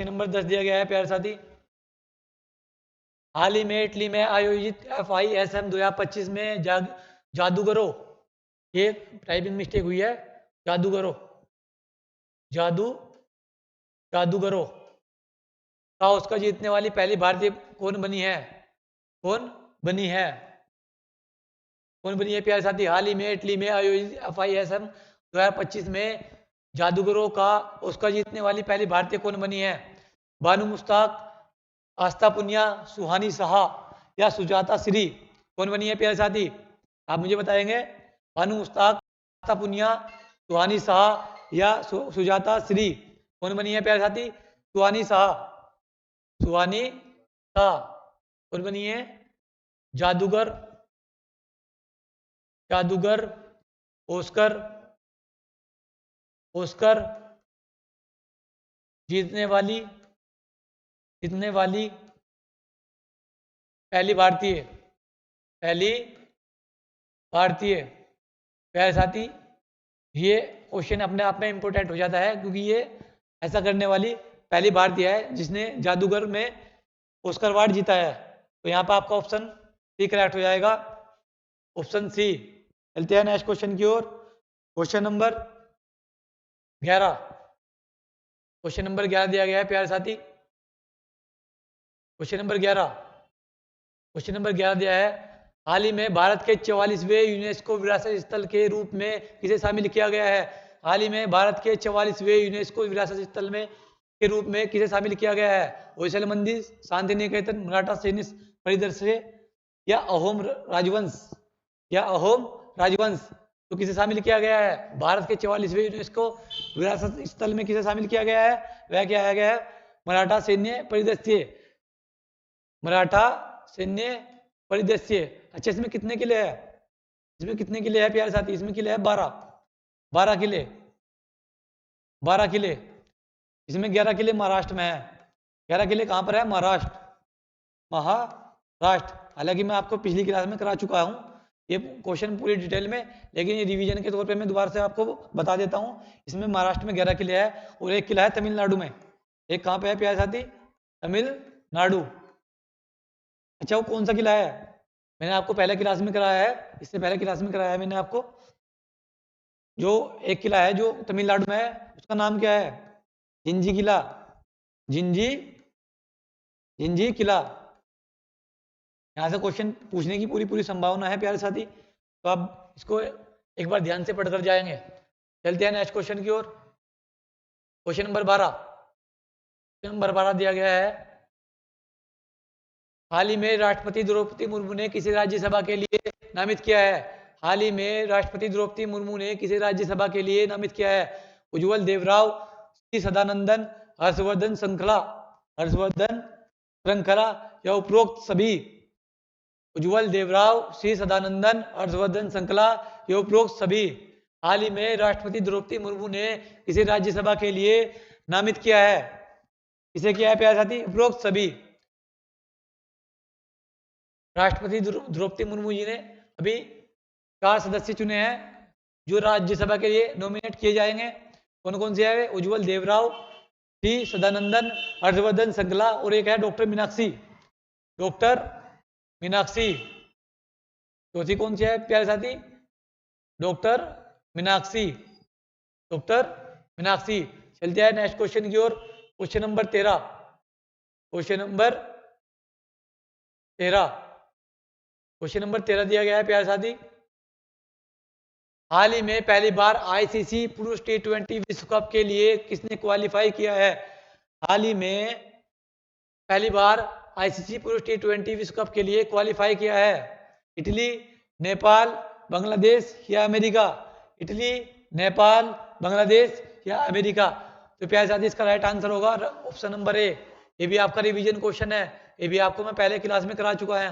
D: नंबर 10 दिया गया है प्यारे साथी, हाल ही में इटली में आयोजित FISM 2025 में जादूगरों, ये टाइपिंग मिस्टेक हुई है, जादूगरों का उसका जीतने वाली पहली भारतीय कौन बनी है? कौन बनी है प्यारे साथी? हाल ही में इटली में आयोजित FISM 2025 में जादूगरों का उसका जीतने वाली पहली भारतीय कौन बनी है? बानू मुश्ताक, आस्था पुनिया, सुहानी शाह या सुजाता श्री? कौन बनी है प्यारे साथी? आप मुझे बताएंगे। बानू मुश्ताक, आस्था पुनिया, सुहानी शाह या सुजाता श्री? कौन बनी है प्यारे साथी? सुहानी शाह। कौन बनी है? जादूगर जादूगर, ओस्कर, ओस्कर, जीतने वाली, जीतने वाली पहली भारतीय, पहली भारतीय। प्यारे साथी, ये क्वेश्चन अपने आप में इम्पोर्टेंट हो जाता है क्योंकि ये ऐसा करने वाली पहली भारतीय है जिसने जादूगर में ऑस्कर अवार्ड जीता है। तो यहाँ पर आपका ऑप्शन सी करेक्ट हो जाएगा, ऑप्शन सी। चलते हैं नेक्स्ट क्वेश्चन की ओर। क्वेश्चन नंबर 11, क्वेश्चन नंबर 11 दिया गया है प्यारे साथी। क्वेश्चन नंबर 11, क्वेश्चन नंबर 11 दिया है, हाल ही में भारत के 44वें यूनेस्को विरासत स्थल के रूप में किसे शामिल किया गया है? हाल ही में भारत के 44वें यूनेस्को विरासत स्थल में के रूप में किसे शामिल किया गया है? होयसल मंदिर, शांति निकेतन, मराठा सैनिक परिदृश्य या अहोम राजवंश, या अहोम राजवंश। तो किसे शामिल किया गया है? भारत के 44वें यूनेस्को विरासत स्थल में किसे शामिल किया गया है? वह क्या गया है? मराठा सैन्य परिदृश्य, मराठा सैन्य परिदृश्य। अच्छा, इसमें कितने किले हैं? इसमें कितने किले हैं प्यारे साथी? इसमें किले हैं 12, 12 किले, 12 किले। इसमें 11 किले महाराष्ट्र में है। 11 किले कहाँ पर है? महाराष्ट्र, महाराष्ट्र। हालांकि मैं आपको पिछली क्लास में करा चुका हूँ ये क्वेश्चन पूरी डिटेल में, लेकिन ये रिवीजन के तौर पे मैं दोबारा से आपको बता देता हूँ। इसमें महाराष्ट्र में 11 किले हैं और एक किला है तमिलनाडु में। एक कहाँ पे है प्यारे साथी? तमिलनाडु। अच्छा, वो कौन सा किला है? मैंने आपको पहले क्लास में कराया है, इससे पहले क्लास में कराया है मैंने आपको। जो एक किला है जो तमिलनाडु में है उसका नाम क्या है? जिंजी किला, जिंजी, जिंजी किला। यहाँ से क्वेश्चन पूछने की पूरी पूरी संभावना है प्यारे साथी, तो आप इसको एक बार ध्यान से पढ़कर जाएंगे। चलते हैं नेक्स्ट क्वेश्चन की ओर। क्वेश्चन नंबर 12, क्वेश्चन नंबर 12 दिया गया है, हाल ही में राष्ट्रपति द्रौपदी मुर्मू ने किसे राज्यसभा के लिए नामित किया है? हाल ही में राष्ट्रपति द्रौपदी मुर्मू ने किसे राज्यसभा के लिए नामित किया है? उज्जवल देवराव, सी सदानंदन, हर्षवर्धन श्रृंखला, हर्षवर्धन श्रृंखला या उपरोक्त सभी? उज्जवल देवराव, सी सदानंदन, हर्षवर्धन श्रृंखला या उपरोक्त सभी। हाल ही में राष्ट्रपति द्रौपदी मुर्मू ने किसे राज्यसभा के लिए नामित किया है? किसे किया है प्यारे साथी? उपरोक्त सभी। राष्ट्रपति द्रौपदी मुर्मू जी ने अभी 4 सदस्य चुने हैं जो राज्यसभा के लिए नॉमिनेट किए जाएंगे। कौन कौन से है? उज्जवल देवराव, सी सदानंदन, हर्षवर्धन श्रृंखला और एक है डॉक्टर मीनाक्षी, डॉक्टर मीनाक्षी। चौथी कौन सी है प्यारे साथी? Doctor Meenakshi, doctor Meenakshi. चलते हैं नेक्स्ट क्वेश्चन की ओर। Question number 13, question number 13, question number 13 दिया गया है प्यारे साथी, हाल ही में पहली बार आईसीसी पुरुष T20 विश्व कप के लिए किसने क्वालिफाई किया है? हाल ही में पहली बार आईसीसी पुरुष T20 विश्व कप के लिए क्वालिफाई किया है। इटली, नेपाल, बांग्लादेश या अमेरिका? इटली, नेपाल, बांग्लादेश या अमेरिका? तो प्यारे साथी इसका राइट आंसर होगा ऑप्शन नंबर ए। ये भी आपका रिवीजन क्वेश्चन है, ये भी आपको मैं पहले क्लास में करा चुका है,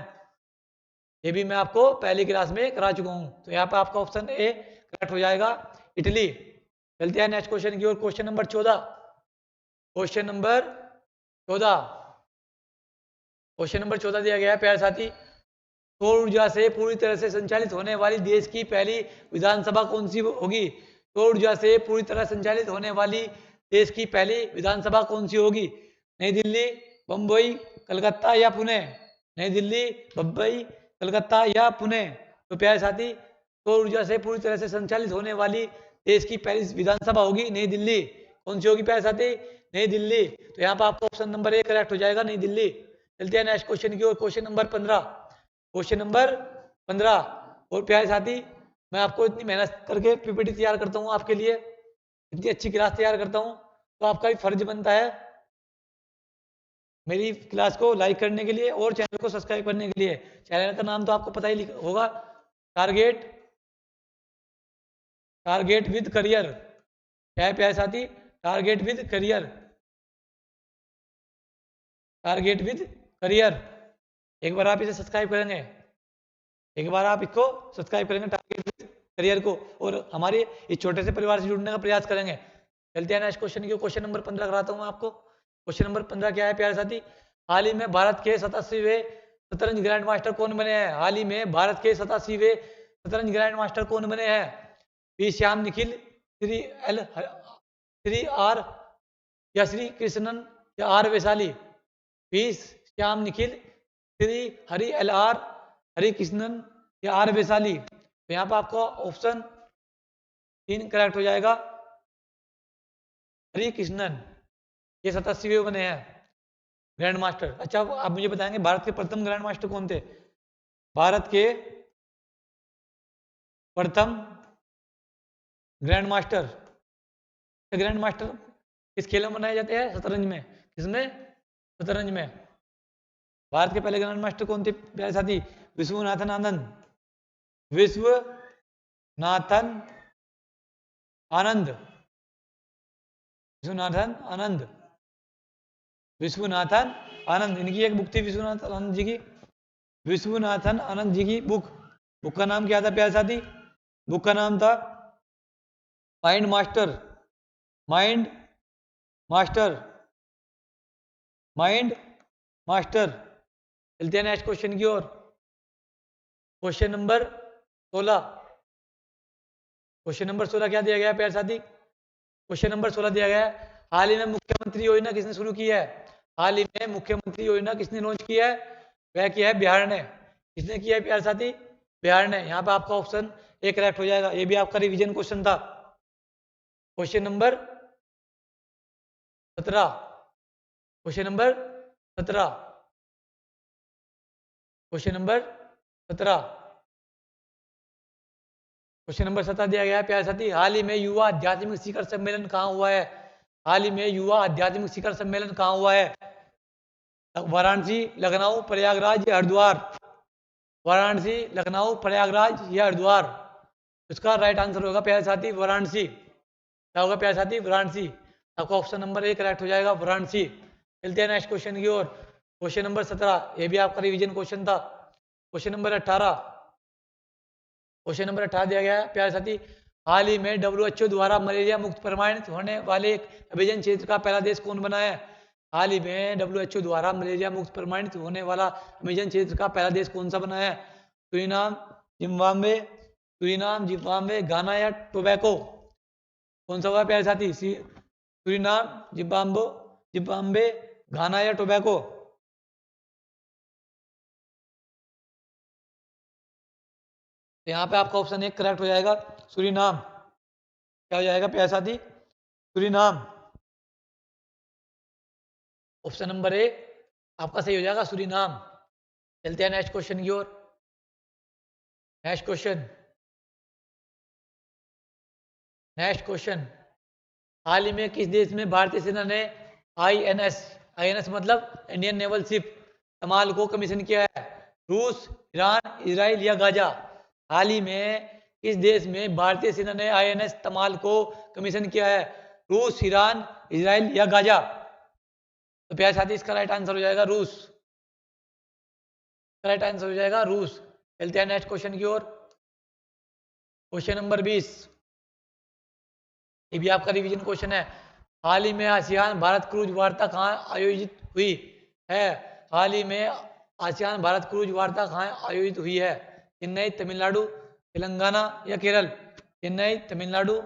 D: ये भी मैं आपको पहली क्लास में करा चुका हूं। तो यहाँ पे आपका ऑप्शन ए करेक्ट हो जाएगा, इटली। चलते हैं नेक्स्ट क्वेश्चन की ओर। Question number 14, question number 14, question number 14 दिया गया है प्यारे साथी, सौर ऊर्जा से पूरी तरह से संचालित होने वाली देश की पहली विधानसभा कौन सी होगी? सौर ऊर्जा से पूरी तरह संचालित होने वाली देश की पहली विधानसभा कौन सी होगी? नई दिल्ली, बम्बई, कलकत्ता या पुणे? नई दिल्ली, बम्बई, कलकत्ता या पुणे? तो प्यारे साथी, सौर ऊर्जा से पूरी तरह से संचालित होने वाली देश की पहली विधानसभा होगी नई दिल्ली। कौन सी होगी प्यारे साथी? नई दिल्ली। तो यहाँ पर आपका ऑप्शन नंबर ए करेक्ट हो जाएगा, नई दिल्ली। चलते हैं नेक्स्ट क्वेश्चन की ओर। Question number 15, question number 15। और प्यारे साथी, मैं आपको इतनी मेहनत करके पीपीटी तैयार करता हूँ आपके लिए, इतनी अच्छी क्लास तैयार करता हूँ, तो आपका भी फर्ज बनता है मेरी क्लास को लाइक करने के लिए और चैनल को सब्सक्राइब करने के लिए। चैनल का नाम तो आपको पता ही होगा, टारगेट, टारगेट विद करियर। क्या है प्यारे साथी? Target with career, target with career. एक बार आप इसे सब्सक्राइब करेंगे एक बार आप इसको सब्सक्राइब करेंगे टारगेट करियर को और हमारे इस छोटे से परिवार से जुड़ने का प्रयास करेंगे। चलते हैं नेक्स्ट क्वेश्चन की। क्वेश्चन नंबर 15 कराता हूँ मैं आपको। क्वेश्चन नंबर 15 क्या है प्यारे साथी? हाल ही में भारत के 87वें शतरंज ग्रैंड मास्टर कौन बने हैं? हाल ही में भारत के 87वें शतरंज ग्रैंड मास्टर कौन बने हैं? पी श्याम निखिल, श्री आर या श्री कृष्णन या R Vaishali? P Shyam Nikhil, Shri Hari L R, Hari Krishnan या आर वैशाली? तो यहाँ पर आपको ऑप्शन 3 करेक्ट हो जाएगा, हरि कृष्णन। ये 87वें बने हैं ग्रैंड मास्टर। अच्छा आप मुझे बताएंगे भारत के प्रथम ग्रैंड मास्टर कौन थे? भारत के प्रथम ग्रैंड मास्टर किस खेल में बनाए जाते हैं? शतरंज में। किसमें? शतरंज में। भारत के पहले ग्रैंड मास्टर कौन थे प्यारे साथी? विश्वनाथन आनंद। विश्वनाथन आनंद। विश्वनाथन आनंद। विश्वनाथन आनंद, इनकी एक बुक थी विश्वनाथन आनंद जी की। विश्वनाथन आनंद जी की बुक का नाम क्या था प्यारे साथी? बुक का नाम था Mind Master. Mind Master. Mind Master. चलते हैं नेक्स्ट क्वेश्चन की ओर। Question number 16। क्वेश्चन नंबर 16 क्या दिया गया है प्यारे साथी? क्वेश्चन नंबर 16 दिया गया है, हाल ही में मुख्यमंत्री योजना किसने शुरू की है? हाल ही में मुख्यमंत्री योजना किसने लॉन्च किया है? वह किया है बिहार ने। किसने किया है प्यारे साथी? बिहार ने। यहाँ पे आपका ऑप्शन ए करेक्ट हो जाएगा। ये भी आपका रिवीजन क्वेश्चन था। Question number 17। Question number 17। Question number 17। Question number 17 दिया गया है प्यारे साथी, हाल ही में युवा आध्यात्मिक शिखर सम्मेलन कहाँ हुआ है? हाल ही में युवा आध्यात्मिक शिखर सम्मेलन कहाँ हुआ है? वाराणसी, लखनऊ, प्रयागराज या हरिद्वार? वाराणसी, लखनऊ, प्रयागराज या हरिद्वार? इसका राइट आंसर होगा प्यारे साथी वाराणसी। क्या होगा प्यारे साथी? वाराणसी। आपका ऑप्शन नंबर ए करेक्ट हो जाएगा, वाराणसी। चलते हैं नेक्स्ट क्वेश्चन की ओर। क्वेश्चन नंबर 17, ये भी आपका रिवीजन क्वेश्चन था। Question number 18। क्वेश्चन नंबर 18 दिया गया है प्यारे साथी, हाल ही में WHO द्वारा मलेरिया मुक्त प्रमाणित होने वाले अभिजन क्षेत्र का पहला देश कौन बना है? हाल ही में WHO द्वारा मलेरिया मुक्त प्रमाणित होने वाला अभिजन क्षेत्र का पहला देश कौन सा बना है? सूरीनाम, जिम्बाब्वे, सूरीनाम, जिम्बाब्वे, घाना या टोबैको? कौन सा होगा प्यारे साथी? सूरीनाम, जिम्बाब्वे, घाना या टोबैको? तो यहाँ पे आपका ऑप्शन 1 करेक्ट हो जाएगा, सूरीनाम। क्या हो जाएगा प्यारे साथी? सूरीनाम। ऑप्शन नंबर ए आपका सही हो जाएगा, सूरीनाम। चलते हैं नेक्स्ट क्वेश्चन की ओर। Next question. नेक्स्ट क्वेश्चन, हाल ही में किस देश में भारतीय सेना ने INS मतलब इंडियन नेवल शिप तमाल को कमीशन किया है? रूस, ईरान, इजराइल या गाजा? हाल ही में किस देश में भारतीय सेना ने INS तमाल को कमीशन किया है? रूस, ईरान, इजराइल या गाजा? तो प्यारे साथी इसका राइट आंसर हो जाएगा रूस। राइट आंसर हो जाएगा रूस। चलते हैं नेक्स्ट क्वेश्चन की ओर। क्वेश्चन नंबर 20, ये भी आपका रिवीजन क्वेश्चन है, हाल ही में आसियान भारत क्रूज वार्ता कहाँ आयोजित हुई है? हाल ही में आसियान भारत क्रूज वार्ता कहाँ आयोजित हुई है? चेन्नई, तमिलनाडु, तेलंगाना या केरल? चेन्नई, तमिलनाडु,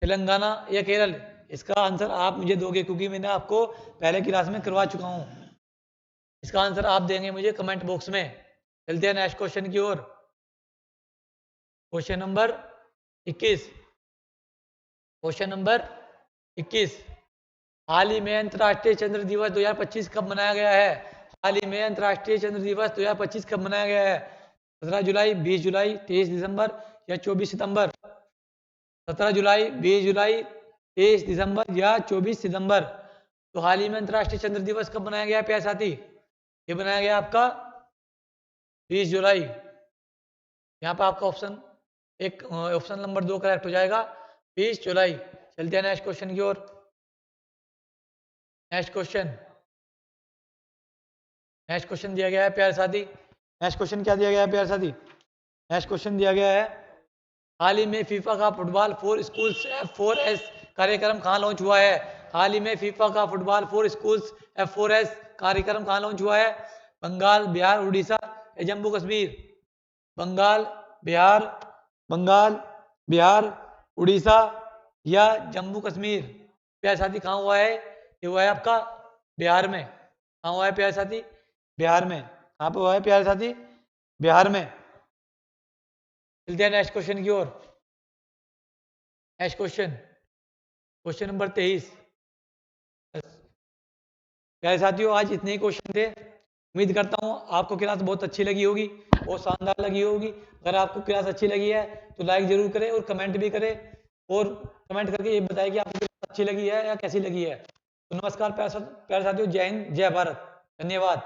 D: तेलंगाना या केरल? इसका आंसर आप मुझे दोगे क्योंकि मैंने आपको पहले क्लास में करवा चुका हूँ। इसका आंसर आप देंगे मुझे कमेंट बॉक्स में। चलते हैं नेक्स्ट क्वेश्चन की ओर। Question number 21। क्वेश्चन नंबर 21, हाल ही में अंतर्राष्ट्रीय चंद्र दिवस 2025 कब मनाया गया है? हाल ही में अंतर्राष्ट्रीय चंद्र दिवस 2025 कब मनाया गया है? 17 जुलाई, 20 जुलाई, 23 दिसंबर या 24 सितंबर? 17 जुलाई, 20 जुलाई, 23 दिसंबर या 24 सितंबर? तो हाल ही में अंतर्राष्ट्रीय चंद्र दिवस कब मनाया गया है प्यारे साथी? ये बनाया गया आपका 20 जुलाई। यहाँ पर आपका ऑप्शन नंबर 2 करेक्ट हो जाएगा, 20 जुलाई। चलते हैं नेक्स्ट क्वेश्चन की ओर। नेक्स्ट क्वेश्चन दिया गया है प्यारे साथी, नेक्स्ट क्वेश्चन क्या दिया गया है प्यारे साथी? नेक्स्ट क्वेश्चन दिया गया है, हाल ही में फीफा का फुटबॉल फॉर स्कूल्स F4S कार्यक्रम कहाँ लॉन्च हुआ है? हाल ही में फीफा का फुटबॉल फॉर स्कूल्स F4S कार्यक्रम कहाँ लॉन्च हुआ है? बंगाल, बिहार, उड़ीसा या जम्मू कश्मीर? बंगाल, बिहार, उड़ीसा या जम्मू कश्मीर? प्यारे साथी कहाँ हुआ है? ये हुआ है आपका बिहार में। कहाँ हुआ है प्यारे साथी? बिहार में। कहाँ पे हुआ है प्यारे साथी? बिहार में। चलते हैं नेक्स्ट क्वेश्चन की ओर। Next question, question number 23। प्यारे साथियों, आज इतने ही क्वेश्चन थे। उम्मीद करता हूँ आपको क्लास बहुत अच्छी लगी होगी, बहुत शानदार लगी होगी। अगर आपको क्लास अच्छी लगी है तो लाइक जरूर करें और कमेंट भी करें, और कमेंट करके ये बताएं कि आपको क्लास अच्छी लगी है या कैसी लगी है। तो नमस्कार प्यारे साथियों, जय हिंद, जय भारत, धन्यवाद।